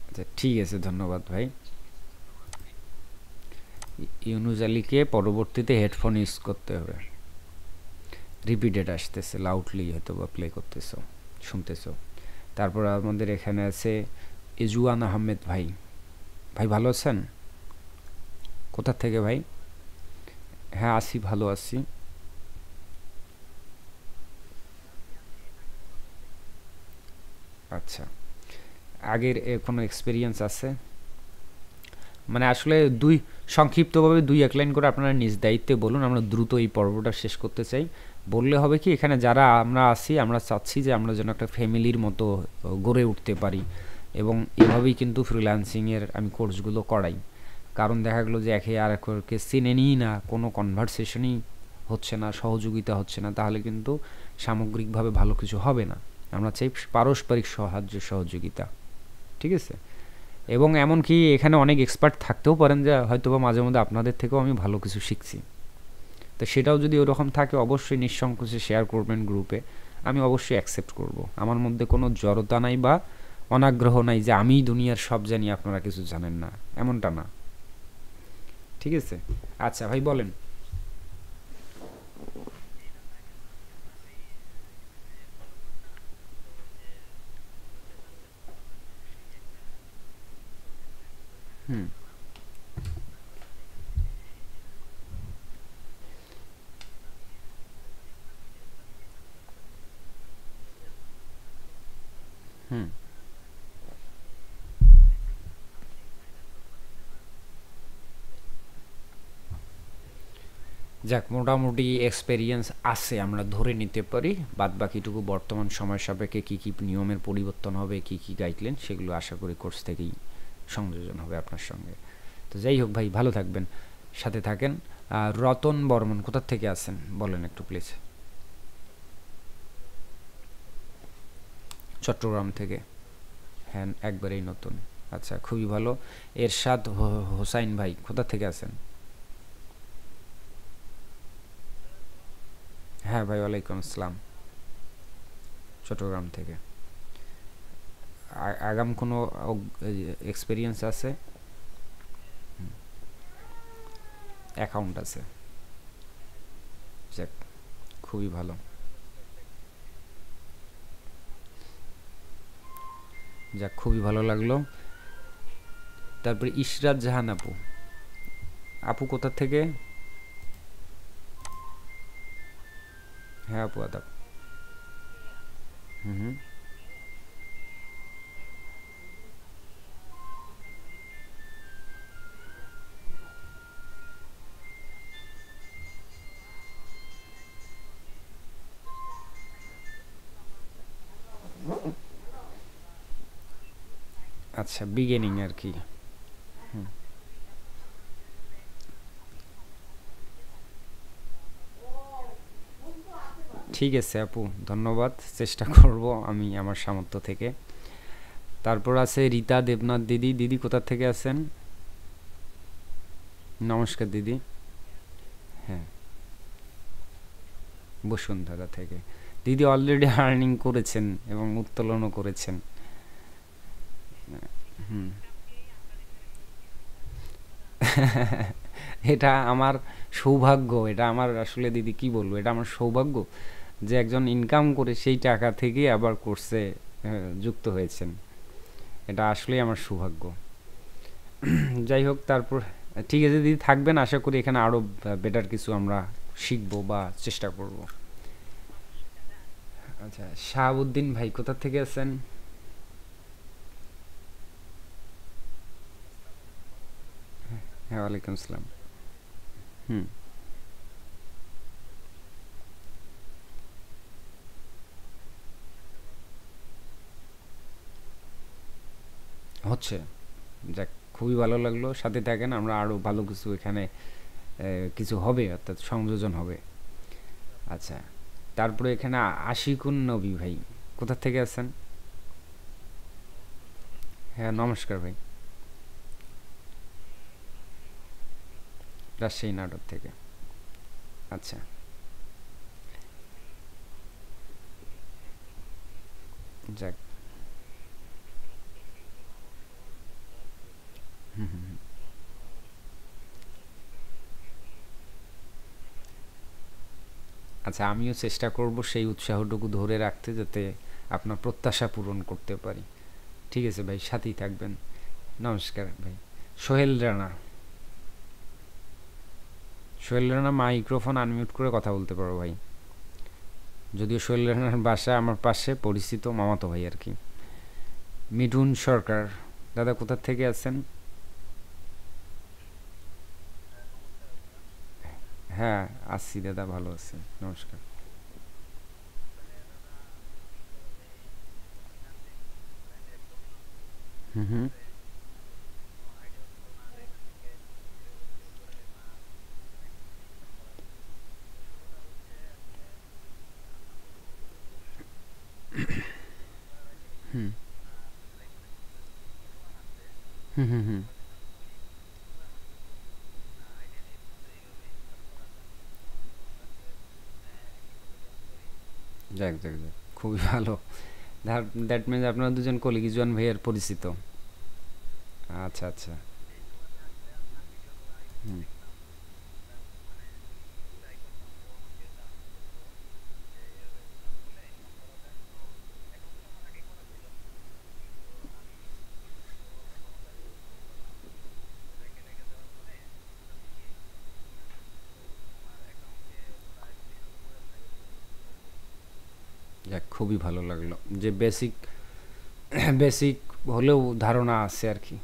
আচ্ছা ঠিক আছে, ধন্যবাদ ভাই। ইউনুস আলীকে পরবর্তীতে হেডফোন ইউজ করতে হবে, রিপিটেড আসতেছে, লাউডলি হয়তো বা প্লে করতেছো, শুনতেছো। তারপর আমাদের এখানে আছে ইজুয়ান আহমেদ ভাই। ভাই ভালো আছেন? কোথা থেকে ভাই? হ্যাঁ আছি, ভালো আছি। আচ্ছা, আগের কোনো এক্সপিরিয়েন্স আছে? মানে আসলে সংক্ষিপ্তভাবে 2-1 লাইন করে আপনারা নিজ দায়িত্বে বলুন, আমরা দ্রুত এই পর্বটা শেষ করতে চাই। বললে হবে কি, এখানে যারা আমরা আছি আমরা চাচ্ছি যে আমরা যেন একটা ফ্যামিলির মতো গড়ে উঠতে পারি, এবং এভাবেই কিন্তু ফ্রিল্যান্সিংয়ের আমি কোর্সগুলো করাই। কারণ দেখা গেলো যে একে আর এককে চিনে নিই না, কোনো কনভারসেশনই হচ্ছে না, সহযোগিতা হচ্ছে না, তাহলে কিন্তু সামগ্রিকভাবে ভালো কিছু হবে না। আমরা চাই পারস্পরিক সাহায্য সহযোগিতা, ঠিক আছে? এবং এমনকি এখানে অনেক এক্সপার্ট থাকতেও পারেন যে হয়তো বা মাঝে মধ্যে আপনাদের থেকেও আমি ভালো কিছু শিখছি। তো সেটাও যদি ওরকম থাকে অবশ্যই নিঃসংকোচে শেয়ার করবেন গ্রুপে, আমি অবশ্যই অ্যাকসেপ্ট করব। আমার মধ্যে কোনো জড়তা নাই বা অনাগ্রহ নাই যে আমি দুনিয়ার সব জানি আপনারা কিছু জানেন না, এমনটা না, ঠিক আছে? আচ্ছা ভাই বলেন। হুম। হুম। যাক, মোটামুটি এক্সপেরিয়েন্স আছে আমরা ধরে নিতে পারি। বাদ বাকিটুকু বর্তমান সময় সাপেক্ষে কী কী নিয়মের পরিবর্তন হবে, কী কী গাইডলাইন, সেগুলো আশা করি কোর্স থেকেই সংযোজন হবে আপনার সঙ্গে। তো যাই হোক ভাই, ভালো থাকবেন, সাথে থাকেন। রতন বর্মন কোথার থেকে আছেন বলেন একটু প্লিজ। চট্টগ্রাম থেকে? হ্যাঁ, একবারেই নতুন। আচ্ছা, খুবই ভালো। এরশাদ হোসাইন ভাই কোথা থেকে আছেন? হ্যাঁ ভাই, ওয়ালাইকুম আসসালাম। চট্টগ্রাম থেকে। আগাম কোনো এক্সপিরিয়েন্স আছে? অ্যাকাউন্ট আছে? যাক, খুবই ভালো। যাক, খুবই ভালো লাগলো। তারপরে ইশরাত জাহান আপু, আপু কোথা থেকে? হ্যাঁ আপু, আদাব। হুম হুম। আচ্ছা, বিগিনিং আর কি। হুম। ঠিক আছে আপু, ধন্যবাদ, চেষ্টা করব আমি আমার সামর্থ্য থেকে। তারপর আছে রীতা দেবনাথ দিদি, দিদি কোথা থেকে আছেন? নমস্কার দিদি। হ্যাঁ, বসুন্ধরা থেকে। দিদি অলরেডি আর্নিং করেছেন এবং উত্তোলনও করেছেন। হুম। এটা আমার সৌভাগ্য, এটা আমার আসলে দিদি কি বলবো, এটা আমার সৌভাগ্য যে একজন ইনকাম করে সেই টাকা থেকে আবার কোর্সে যুক্ত হয়েছেন। এটা আসলেই আমার সৌভাগ্য। যাই হোক, তারপর ঠিক আছে দিদি, থাকবেন, আশা করি এখানে আরও বেটার কিছু আমরা শিখবো বা চেষ্টা করব। আচ্ছা, শাহাবুদ্দিন ভাই কোথা থেকে আছেন? হ্যাঁ, ওয়ালাইকুম আসসালাম। হুম। হচ্ছে। যাক, খুবই ভালো লাগলো, সাথে থাকেন, আমরা আরও ভালো কিছু এখানে কিছু হবে, অর্থাৎ সংযোজন হবে। আচ্ছা, তারপরে এখানে আশিকুন নবী ভাই কোথা থেকে আছেন? হ্যাঁ, নমস্কার ভাই। রাজশাহী নাটোর থেকে। আচ্ছা। যাক। হুম হুম হুম। আচ্ছা, আমিও চেষ্টা করব সেই উৎসাহটুকু ধরে রাখতে, যাতে আপনার প্রত্যাশা পূরণ করতে পারি। ঠিক আছে ভাই, সাথেই থাকবেন। নমস্কার ভাই। সোহেল রানা। সোহেল রানা মাইক্রোফোন আনমিউট করে কথা বলতে পারো ভাই। যদিও সোহেল রানার বাসা আমার পাশে, পরিচিত মামাতো ভাই আর কি। মিঠুন সরকার, দাদা কোথা থেকে আছেন? হ্যাঁ, আছি দাদা, ভালো আছি, নমস্কার। হুম হুম। হুম হুম হুম। যাক যাক যাক, খুবই ভালো। দ্যাট মিনস আপনারা দুজন কলিগ, ইজওয়ান ভাইয়ের পরিচিত। আচ্ছা আচ্ছা। হুম। যাক, খুবই ভালো লাগলো যে বেসিক বেসিক হলেও ধারণা আছে আর কি।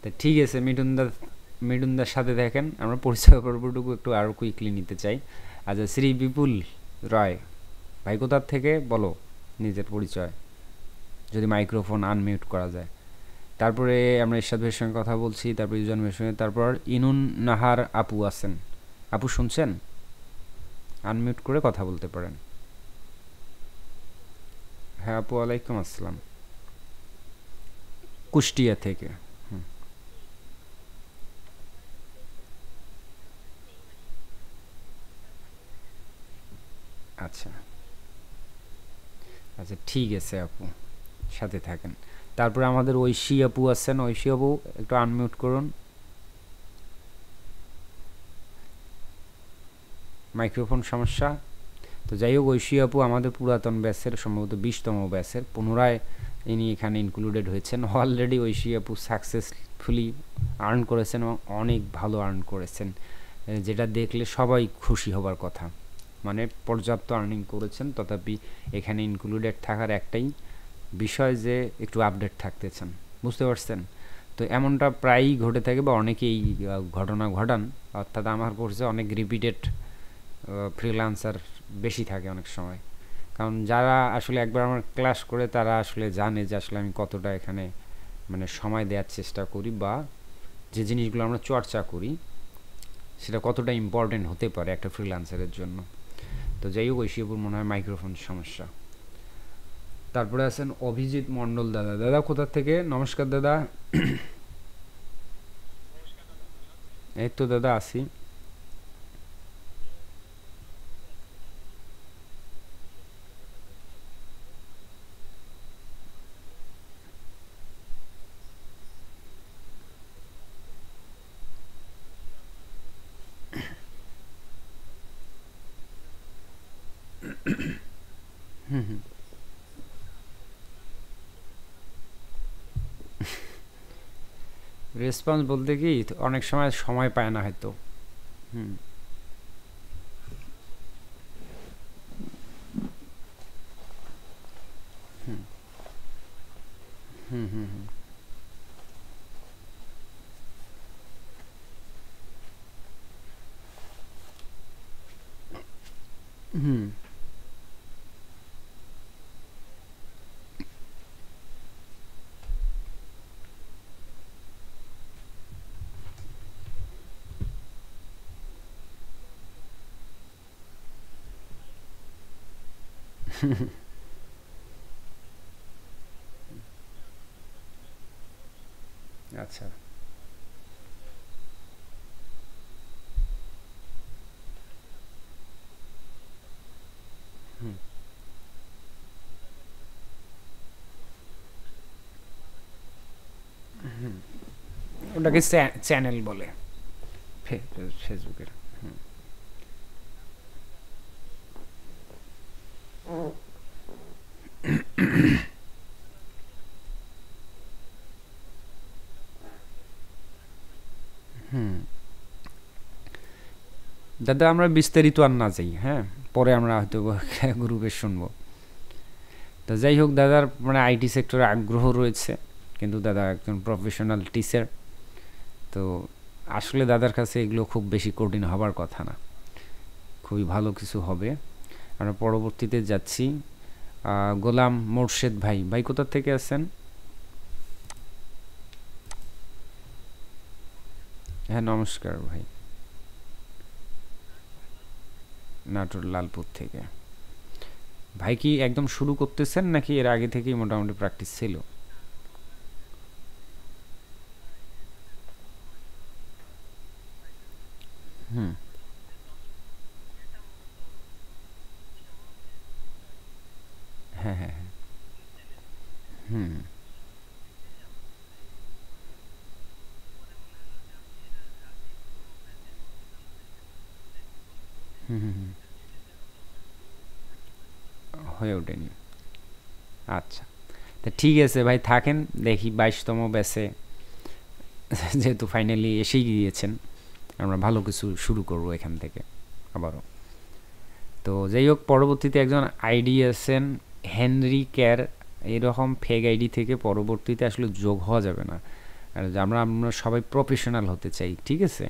তা ঠিক আছে মিঠুনদার সাথে দেখেন আমরা পরিচয় পর্বটুকু একটু আরও কুইকলি নিতে চাই। আচ্ছা, শ্রী বিপুল রয় ভাই কোথার থেকে বলো নিজের পরিচয়, যদি মাইক্রোফোন আনমিউট করা যায়। তারপরে আমরা ইরশাদ ভাইয়ের সঙ্গে কথা বলছি, তারপর ইউজান ভাইয়ের সঙ্গে, তারপর ইনুন নাহার আপু আছেন। আপু শুনছেন? আনমিউট করে কথা বলতে পারেন। হ্যাঁ আপু, ওয়ালাইকুম আসসালাম। কুষ্টিয়া থেকে। হুম। আচ্ছা আচ্ছা, ঠিক আছে আপু, সাথে থাকেন। তারপরে আমাদের ঐশী আপু আছেন, ঐশী আপু একটু আনমিউট করুন। মাইক্রোফোন সমস্যা। তো যাই হোক, ঐশী আপু আমাদের পুরাতন ব্যাচের, সম্ভবত 20তম ব্যাচের, পুনরায় ইনি এখানে ইনক্লুডেড হয়েছেন। অলরেডি ঐশী আপু সাকসেসফুলি আর্ন করেছেন এবং অনেক ভালো আর্ন করেছেন, যেটা দেখলে সবাই খুশি হবার কথা। মানে পর্যাপ্ত আর্নিং করেছেন, তথাপি এখানে ইনক্লুডেড থাকার একটাই বিষয় যে একটু আপডেট থাকতে চান। বুঝতে পারছেন? তো এমনটা প্রায়ই ঘটে থাকে বা অনেকেই ঘটনা ঘটান। অর্থাৎ আমার কোর্সে অনেক রিপিটেড ফ্রিল্যান্সার বেশি থাকে অনেক সময়। কারণ যারা আসলে একবার আমার ক্লাস করে তারা আসলে জানে যে আসলে আমি কতটা এখানে মানে সময় দেওয়ার চেষ্টা করি, বা যে জিনিসগুলো আমরা চর্চা করি সেটা কতটা ইম্পর্টেন্ট হতে পারে একটা ফ্রিল্যান্সারের জন্য। তো যাই হোক, ঐশীপুর মনে হয় মাইক্রোফোন সমস্যা। তারপরে আছেন অভিজিৎ মণ্ডল দাদা। দাদা কোথা থেকে? নমস্কার দাদা। এই তো দাদা আসি। রেসপন্স বলতে কি, অনেক সময় সময় পায় না হয়তো। হুম হুম হুম হুম আচ্ছা। ওটাকে চ্যানেল বলে ফেসবুকের। হুম। দাদা আমরা বিস্তারিত আর না যাই, হ্যাঁ, পরে আমরা হয়তো গ্রুপে শুনবো। তা যাই হোক, দাদার মানে আইটি সেক্টরে আগ্রহ রয়েছে, কিন্তু দাদা একজন প্রফেশনাল টিচার। তো আসলে দাদার কাছে এগুলো খুব বেশি কঠিন হবার কথা না, খুবই ভালো কিছু হবে। আমরা পরবর্তীতে যাচ্ছি। গোলাম মোর্শেদ ভাই, ভাই কোথা থেকে আছেন? হ্যাঁ নমস্কার ভাই। নাটোর লালপুর থেকে। ভাই কি একদম শুরু করতেছেন নাকি এর আগে থেকেই মোটামুটি প্র্যাকটিস ছিল? হুম হ্যাঁ হ্যাঁ হ্যাঁ হুম হুম হুম হুম, হয়ে ওঠেনি। আচ্ছা, তা ঠিক আছে ভাই, থাকেন, দেখি 22তম ব্যাচে যেহেতু ফাইনালি এসেই গিয়েছেন, আমরা ভালো কিছু শুরু করব এখান থেকে আবারও। তো যাই হোক, পরবর্তীতে একজন আইডি আছেন হেনরি ক্যার, এরকম ফেক আইডি থেকে পরবর্তীতে আসলে যোগ হওয়া যাবে না। আর আমরা আমরা সবাই প্রফেশনাল হতে চাই, ঠিক আছে?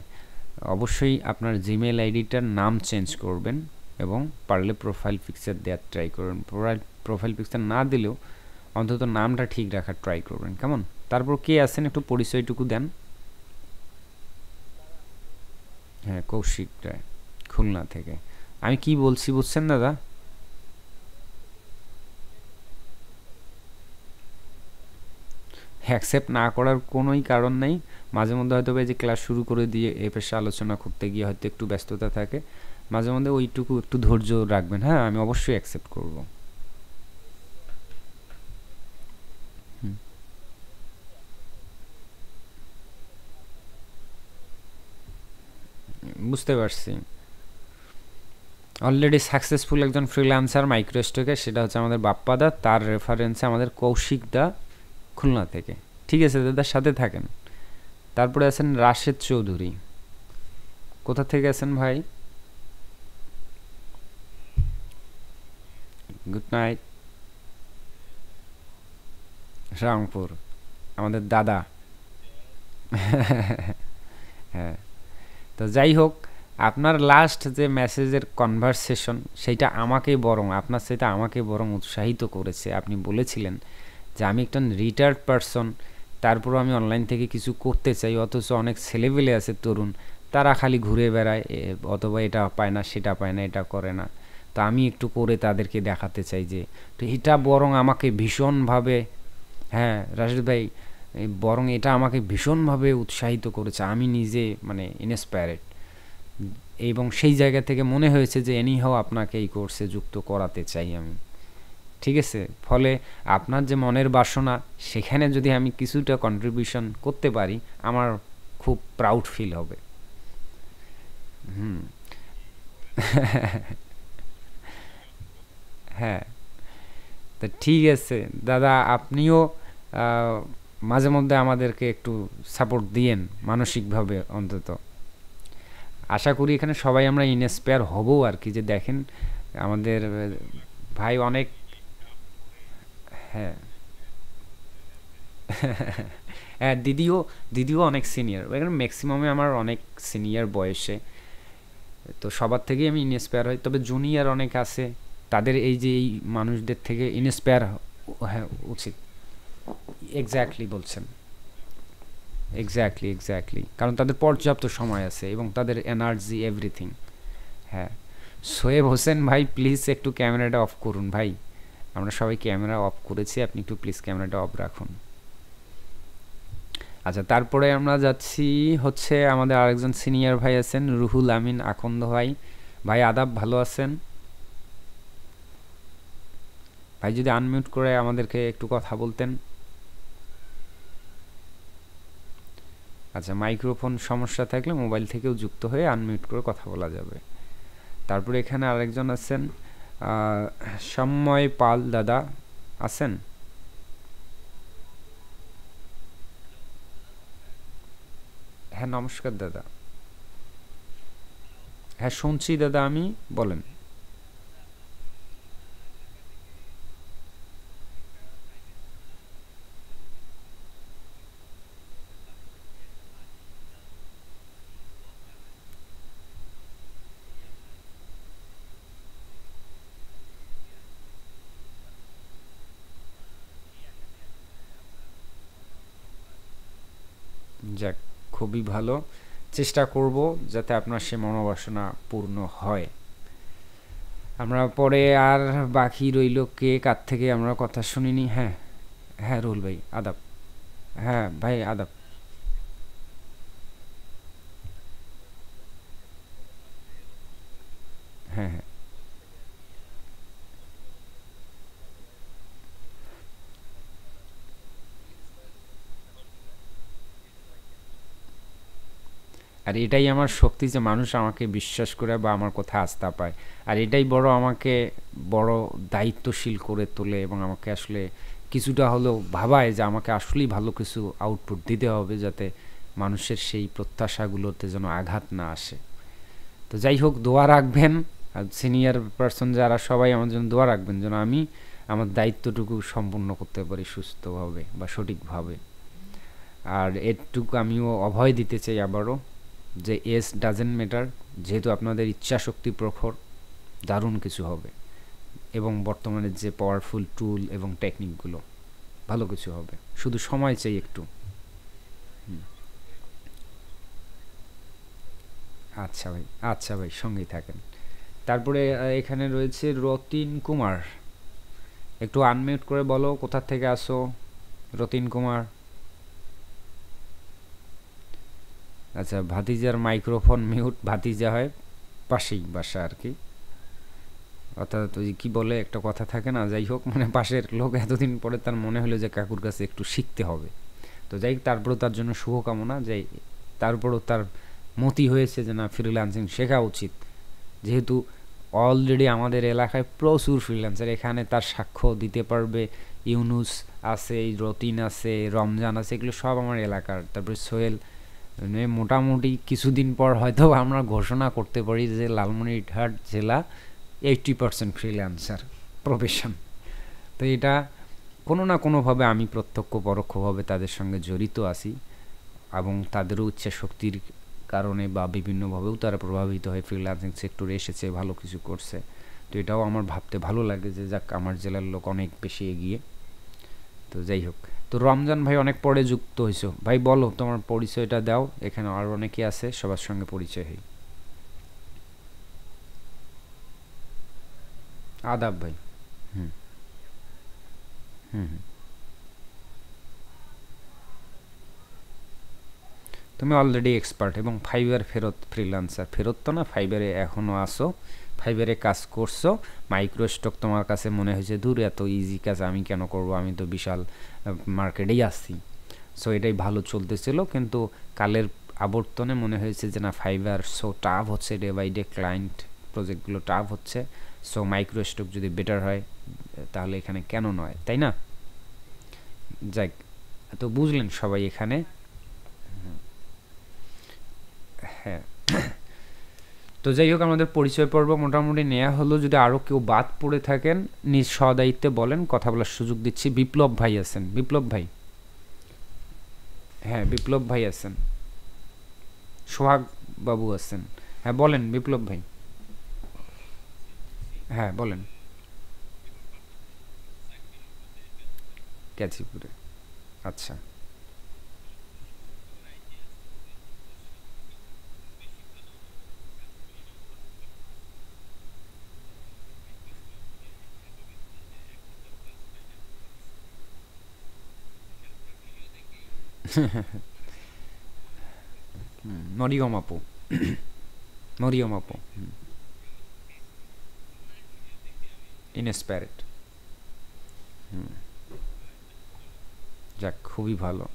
অবশ্যই আপনার জিমেল আইডিটার নাম চেঞ্জ করবেন এবং পারলে প্রোফাইল পিকচার দেওয়ার ট্রাই করবেন। প্রোফাইল পিকচার না দিলেও অন্তত নামটা ঠিক রাখার ট্রাই করবেন, কেমন? তারপর কে আছেন একটু পরিচয়টুকু দেন। হ্যাঁ, কৌশিক রায়, খুলনা থেকে। আমি কি বলছি বুঝছেন দাদা? অ্যাকসেপ্ট না করার কোনোই কারণ নেই। মাঝে মধ্যে হয়তো এই যে ক্লাস শুরু করে দিয়ে এ পেশে আলোচনা করতে গিয়ে হয়তো একটু ব্যস্ততা থাকে, মাঝে মধ্যে ওইটুকু একটু ধৈর্য রাখবেন। হ্যাঁ, আমি অবশ্যই অ্যাকসেপ্ট করব। হুম, বুঝতে পারছি। অলরেডি সাকসেসফুল একজন ফ্রিল্যান্সার মাইক্রোস্টকে, সেটা হচ্ছে আমাদের বাপ্পাদা, তার রেফারেন্সে আমাদের কৌশিক দা খুলনা থেকে। ঠিক আছে দাদার সাথে থাকেন। তারপরে আছেন রাশেদ চৌধুরী, কোথা থেকে আছেন ভাই? Good night. রংপুর, আমাদের দাদা। হ্যাঁ, তো যাই হোক, আপনার লাস্ট যে মেসেজের কনভারসেশন সেইটা আমাকে বরং আপনার সেটা আমাকে বরং উৎসাহিত করেছে। আপনি বলেছিলেন যে আমি একটা রিটায়ার্ড পারসন, তারপরও আমি অনলাইন থেকে কিছু করতে চাই, অথচ অনেক ছেলেবেলে আছে তরুণ, তারা খালি ঘুরে বেড়ায়, অথবা এটা পায় না, সেটা পায় না, এটা করে না। তো আমি একটু করে তাদেরকে দেখাতে চাই যে, তো এটা বরং আমাকে ভীষণভাবে, হ্যাঁ রাশেদ ভাই, বরং এটা আমাকে ভীষণভাবে উৎসাহিত করেছে। আমি নিজে মানে ইন্সপায়ারেড, এবং সেই জায়গা থেকে মনে হয়েছে যে এনিহাও আপনাকে এই কোর্সে যুক্ত করাতে চাই আমি। ঠিক আছে? ফলে আপনার যে মনের বাসনা, সেখানে যদি আমি কিছুটা কন্ট্রিবিউশন করতে পারি, আমার খুব প্রাউড ফিল হবে। হুম। হ্যাঁ, তো ঠিক আছে দাদা, আপনিও আহ, মাঝে মধ্যে আমাদেরকে একটু সাপোর্ট দিয়েন, মানসিকভাবে অন্তত। আশা করি এখানে সবাই আমরা ইন্সপায়ার হব আর কি, যে দেখেন আমাদের ভাই অনেক। হ্যাঁ হ্যাঁ, দিদিও, দিদিও অনেক সিনিয়র, এখানে ম্যাক্সিমামে আমার অনেক সিনিয়র বয়সে। তো সবার থেকেই আমি ইন্সপায়ার হই, তবে জুনিয়র অনেক আছে, তাদের এই যে এই মানুষদের থেকে ইন্সপায়ার, হ্যাঁ উচিত। এক্স্যাক্টলি বলছেন, এক্স্যাক্টলি এক্স্যাক্টলি, কারণ তাদের পর্যাপ্ত সময় আছে এবং তাদের এনার্জি এভরিথিং। হ্যাঁ, সোয়েব হোসেন ভাই প্লিজ একটু ক্যামেরাটা অফ করুন ভাই। আমরা সবাই ক্যামেরা অফ করেছি, আপনি একটু প্লিজ ক্যামেরাটা অফ রাখুন। আচ্ছা, তারপরে আমরা যাচ্ছি হচ্ছে আমাদের আরেকজন সিনিয়র ভাই আছেন রুহুল আমিন আকন্দ ভাই। ভাই আদাব, ভালো আছেন? ভাই যদি আনমিউট করে আমাদেরকে একটু কথা বলতেন। আচ্ছা, মাইক্রোফোন সমস্যা থাকলে মোবাইল থেকেও যুক্ত হয়ে আনমিউট করে কথা বলা যাবে। তারপরে এখানে আরেকজন আছেন সম্ময় পাল দাদা, আছেন? হ্যাঁ নমস্কার দাদা। হ্যাঁ শুনছি দাদা আমি, বলেন। যাক, খুবই ভালো, চেষ্টা করব যাতে আপনার সে মনোবাসনা পূর্ণ হয়। আমরা পরে আর বাকি রইল কে কার থেকে আমরা কথা শুনিনি। হ্যাঁ, হ্যাঁ রুল ভাই আদাব। হ্যাঁ ভাই আদাব। হ্যাঁ হ্যাঁ আর এটাই আমার শক্তি যে মানুষ আমাকে বিশ্বাস করে বা আমার কথা আস্থা পায়। আর এটাই বড় আমাকে বড় দায়িত্বশীল করে তোলে এবং আমাকে আসলে কিছুটা হলেও ভাবায় যে আমাকে আসলেই ভালো কিছু আউটপুট দিতে হবে, যাতে মানুষের সেই প্রত্যাশাগুলোতে যেন আঘাত না আসে। তো যাই হোক, দোয়া রাখবেন, আর সিনিয়র পার্সন যারা সবাই আমার জন্য দোয়া রাখবেন যেন আমি আমার দায়িত্বটুকু সম্পূর্ণ করতে পারি সুস্থভাবে বা সঠিকভাবে। আর এটুকু আমিও অভয় দিতে চাই আবারও, যে এজ ডাজেন্ট ম্যাটার, যেহেতু আপনাদের ইচ্ছা শক্তি প্রখর, দারুণ কিছু হবে এবং বর্তমানে যে পাওয়ারফুল টুল এবং টেকনিকগুলো, ভালো কিছু হবে, শুধু সময় চাই একটু। আচ্ছা ভাই, আচ্ছা ভাই, সঙ্গেই থাকেন। তারপরে এখানে রয়েছে রতিন কুমার, একটু আনমিউট করে বলো কোথা থেকে আসো রতিন কুমার। আচ্ছা, ভাতিজার মাইক্রোফোন মিউট, ভাতিজা হয় পাশেই বাসা আর কি, অর্থাৎ ওই কী বলে একটা কথা থাকে না, যাই হোক মানে পাশের লোক, এতদিন পরে তার মনে হলো যে কাকুর কাছে একটু শিখতে হবে। তো যাই হোক, তারপরেও তার জন্য শুভকামনা, যে তারপরেও তার মতি হয়েছে যে না, ফ্রিল্যান্সিং শেখা উচিত, যেহেতু অলরেডি আমাদের এলাকায় প্রচুর ফ্রিল্যান্সার, এখানে তার সাক্ষ্য দিতে পারবে। ইউনুস আছে, রতিন আছে, রমজান আছে, এগুলো সব আমার এলাকার। তারপরে সোহেল, মানে মোটামুটি কিছুদিন পর হয়তো আমরা ঘোষণা করতে পারি যে লালমনিরহাট জেলা 80% ফ্রিল্যান্সার প্রফেশন। তো এটা কোনো না কোনোভাবে আমি প্রত্যক্ষ পরোক্ষভাবে তাদের সঙ্গে জড়িত আছি, এবং তাদেরও ইচ্ছা শক্তির কারণে বা বিভিন্নভাবেও তারা প্রভাবিত হয়ে ফ্রিল্যান্সিং সেক্টরে এসেছে, ভালো কিছু করছে। তো এটাও আমার ভাবতে ভালো লাগে যে যাক, আমার জেলার লোক অনেক বেশি এগিয়ে। তো যাই হোক, তো রমজান ভাই অনেক পরে যুক্ত হয়েছো ভাই, বলো তোমার পরিচয়টা দাও, এখানে আর অনেকে আছে, সবার সঙ্গে পরিচয় হই। আদাব ভাই। হুম হুম হুম। তুমি অলরেডি এক্সপার্ট এবং ফাইবার ফেরত ফ্রিল্যান্সার, ফেরত তো না, ফাইবারে এখনও আসো, ফাইবারে কাজ করছো। মাইক্রো স্টক তোমার কাছে মনে হয়েছে দূর, এত ইজি কাজ আমি কেন করব, আমি তো বিশাল মার্কেটেই আসছি। সো এটাই ভালো চলতেছিল, কিন্তু কালের আবর্তনে মনে হয়েছে যে না, ফাইবার সো টাফ হচ্ছে, ডে বাই ডে ক্লায়েন্ট প্রজেক্টগুলো টাফ হচ্ছে। সো মাইক্রো স্টক যদি বেটার হয় তাহলে এখানে কেন নয়, তাই না? যাক, তো বুঝলেন সবাই এখানে। হ্যাঁ, তো যাই হোক, আমাদের পরিচয় পর্ব মোটামুটি নেওয়া হলো। যদি আরও কেউ বাদ পড়ে থাকেন নিজ সদায়িত্বে বলেন, কথা বলার সুযোগ দিচ্ছি। বিপ্লব ভাই আছেন, বিপ্লব ভাই। হ্যাঁ, বিপ্লব ভাই আছেন, সোহাগ বাবু আছেন। হ্যাঁ বলেন বিপ্লব ভাই। হ্যাঁ বলেন। গাজীপুরে, আচ্ছা। মরিয়ম আপু, মরিয়ম আপু, ইনস্পায়ারেড। যাক, খুবই ভালো,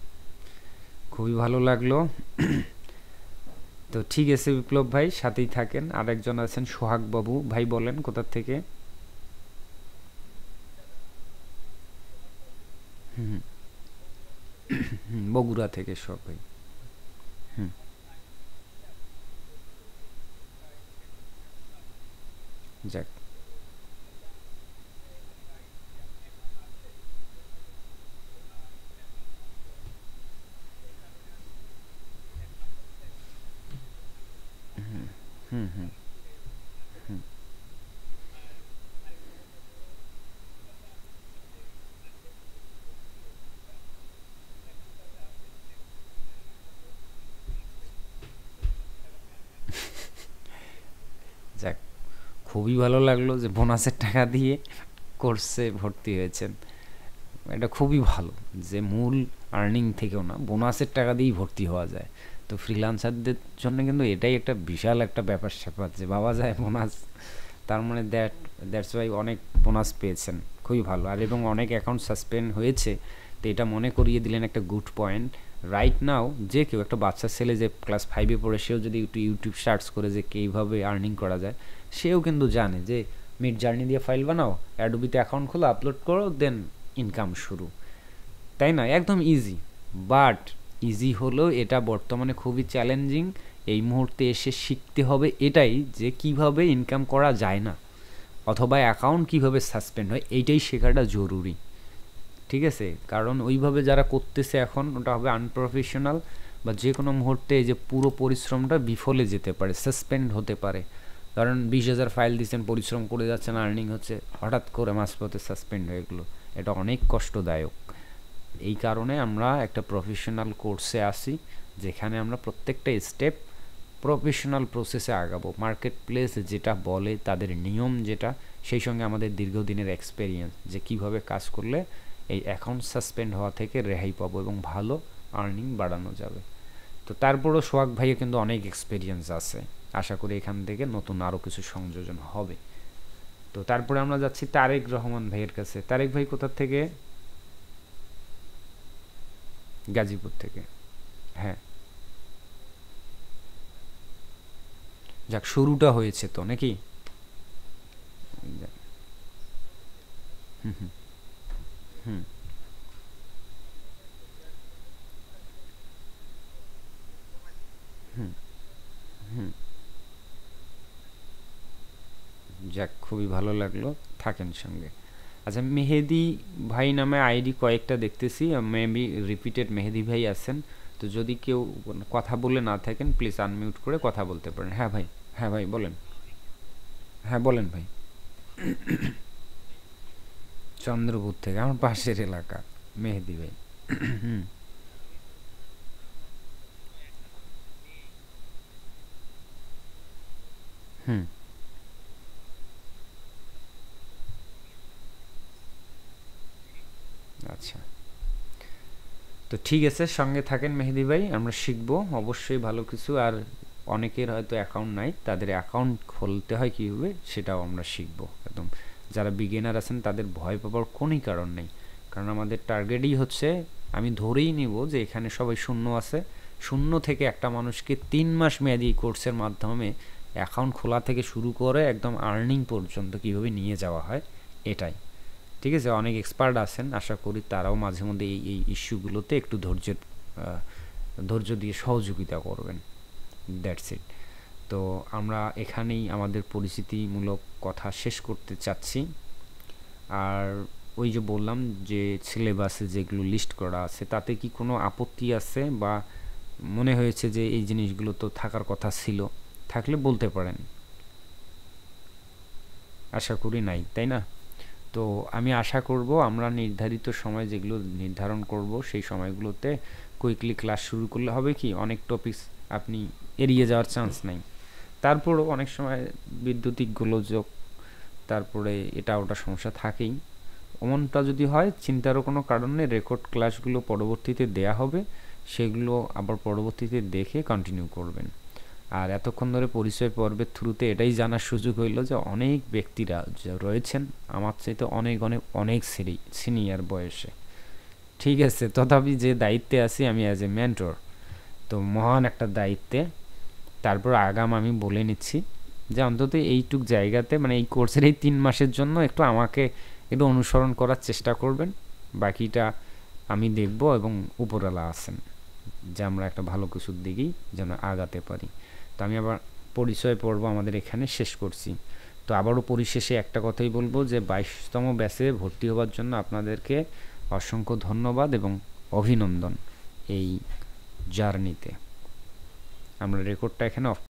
খুবই ভালো লাগলো। তো ঠিক আছে বিপ্লব ভাই, সাথেই থাকেন। আরেকজন আছেন সোহাগ বাবু ভাই, বলেন কোথা থেকে। বগুড়া থেকে সোহাগ ভাই। হুম যাক। হুম হুম যাক, খুবই ভালো লাগলো যে বোনাসের টাকা দিয়ে কোর্সে ভর্তি হয়েছেন। এটা খুবই ভালো যে মূল আর্নিং থেকেও না, বোনাসের টাকা দিয়েই ভর্তি হওয়া যায়। তো ফ্রিল্যান্সারদের জন্য কিন্তু এটাই একটা বিশাল একটা ব্যাপার স্যাপার, যে বাবা যায় বোনাস তার মানে দ্যাটস ওয়াই অনেক বোনাস পেয়েছেন, খুবই ভালো। আর এবং অনেক অ্যাকাউন্ট সাসপেন্ড হয়েছে, তো এটা মনে করিয়ে দিলেন একটা গুড পয়েন্ট। রাইট নাও যে কেউ একটা বাচ্চা ছেলে যে ক্লাস 5-এ পড়ে, সেও যদি একটু ইউটিউব সার্চ করে যে কীভাবে আর্নিং করা যায়, সেও কিন্তু জানে যে মিড জার্নি দিয়ে ফাইল বানাও, অ্যাডোবিতে অ্যাকাউন্ট খোলো, আপলোড করো, দেন ইনকাম শুরু, তাই না? একদম ইজি। বাট ইজি হলেও এটা বর্তমানে খুবই চ্যালেঞ্জিং। এই মুহূর্তে এসে শিখতে হবে এটাই, যে কিভাবে ইনকাম করা যায় না, অথবা অ্যাকাউন্ট কিভাবে সাসপেন্ড হয়, এইটাই শেখাটা জরুরি। ঠিক আছে, কারণ ওইভাবে যারা করতেছে এখন, ওটা হবে আনপ্রফেশনাল, বা যে কোনো মুহূর্তে এই যে পুরো পরিশ্রমটা বিফলে যেতে পারে, সাসপেন্ড হতে পারে। কারণ 20,000 ফাইল দিচ্ছেন, পরিশ্রম করে যাচ্ছেন, আর্নিং হচ্ছে, হঠাৎ করে মাঝপথে সাসপেন্ড হয়ে গেলো, এটা অনেক কষ্টদায়ক। এই কারণে আমরা একটা প্রফেশনাল কোর্সে আসি, যেখানে আমরা প্রত্যেকটা স্টেপ প্রফেশনাল প্রসেসে আগাবো। মার্কেট প্লেস যেটা বলে, তাদের নিয়ম যেটা, সেই সঙ্গে আমাদের দীর্ঘদিনের এক্সপেরিয়েন্স, যে কিভাবে কাজ করলে এই অ্যাকাউন্ট সাসপেন্ড হওয়া থেকে রেহাই পাবো এবং ভালো আর্নিং বাড়ানো যাবে। তো তারপরও সোহাগ ভাইয়ের কিন্তু অনেক এক্সপেরিয়েন্স আছে, আশা করি এখান থেকে নতুন আরও কিছু সংযোজন হবে। তো তারপরে আমরা যাচ্ছি তারেক রহমান ভাইয়ের কাছে। তারেক ভাই কোথা থেকে? গাজীপুর থেকে। হ্যাঁ, যাক, শুরুটা হয়েছে তো নাকি? হুম হুম হুম হুম হুম যাক, খুবই ভালো লাগলো, থাকেন সঙ্গে। আচ্ছা, মেহেদি ভাই নামে আইডি কয়েকটা দেখতেছি, মেবি রিপিটেড মেহেদি ভাই আছেন। তো যদি কেউ কথা বলে না থাকেন, প্লিজ আনমিউট করে কথা বলতে পারেন। হ্যাঁ ভাই, হ্যাঁ ভাই বলেন। হ্যাঁ বলেন ভাই। চন্দ্রপুর থেকে, আমার পাশের এলাকা, মেহেদি ভাই। হুম হুম আচ্ছা, তো ঠিক আছে, সঙ্গে থাকেন মেহেদি ভাই, আমরা শিখবো অবশ্যই ভালো কিছু। আর অনেকের হয়তো অ্যাকাউন্ট নাই, তাদের অ্যাকাউন্ট খুলতে হয় কীভাবে, সেটাও আমরা শিখবো একদম। যারা বিগিনার আছেন, তাদের ভয় পাবার কোনোই কারণ নেই, কারণ আমাদের টার্গেটই হচ্ছে, আমি ধরেই নিব যে এখানে সবাই শূন্য আছে, শূন্য থেকে একটা মানুষকে 3 মাস মেয়াদি কোর্সের মাধ্যমে অ্যাকাউন্ট খোলা থেকে শুরু করে একদম আর্নিং পর্যন্ত কীভাবে নিয়ে যাওয়া হয়, এটাই। ঠিক আছে, অনেক এক্সপার্ট আছেন, আশা করি তারাও মাঝে মধ্যে এই এই ইস্যুগুলোতে একটু ধৈর্য দিয়ে সহযোগিতা করবেন। That's it. তো আমরা এখানেই আমাদের পরিচিতিমূলক কথা শেষ করতে চাচ্ছি। আর ওই যে বললাম যে সিলেবাসে যেগুলো লিস্ট করা আছে, তাতে কি কোনো আপত্তি আছে, বা মনে হয়েছে যে এই জিনিসগুলো তো থাকার কথা ছিল, থাকলে বলতে পারেন। আশা করি নাই, তাই না? তো আমি আশা করব আমরা নির্ধারিত সময় যেগুলো নির্ধারণ করব, সেই সময়গুলোতে কুইকলি ক্লাস শুরু করলে হবে কি, অনেক টপিকস আপনি এড়িয়ে যাওয়ার চান্স নাই। তারপরও অনেক সময় বৈদ্যুতিক গোলযোগ, তারপরে এটা ওটা সমস্যা থাকেই। এমনটা যদি হয়, চিন্তারও কোনো কারণ নেই, রেকর্ড ক্লাসগুলো পরবর্তীতে দেয়া হবে, সেগুলো আবার পরবর্তীতে দেখে কন্টিনিউ করবেন। আর এতক্ষণ ধরে পরিচয় পর্বের থ্রুতে এটাই জানার সুযোগ হইল যে অনেক ব্যক্তিরা যে রয়েছেন আমার চাইতে অনেক অনেক অনেক সিনিয়র বয়সে। ঠিক আছে, তথাপি যে দায়িত্বে আছি আমি অ্যাজ এ মেন্টর, তো মহান একটা দায়িত্বে। তারপর আগাম আমি বলে নিচ্ছি যে অন্তত এইটুক জায়গাতে, মানে এই কোর্সের এই 3 মাসের জন্য একটু আমাকে একটু অনুসরণ করার চেষ্টা করবেন। বাকিটা আমি দেখব, এবং উপরওয়ালা আছেন, যে আমরা একটা ভালো কিছুর দিকেই যেন আগাতে পারি। তো আমি আবার পরিচয় পর্ব আমাদের এখানে শেষ করছি। তো আবারও পরিশেষে একটা কথাই বলবো যে 22তম ব্যাচে ভর্তি হওয়ার জন্য আপনাদেরকে অসংখ্য ধন্যবাদ এবং অভিনন্দন এই জার্নিতে। আমরা রেকর্ডটা এখানে অফ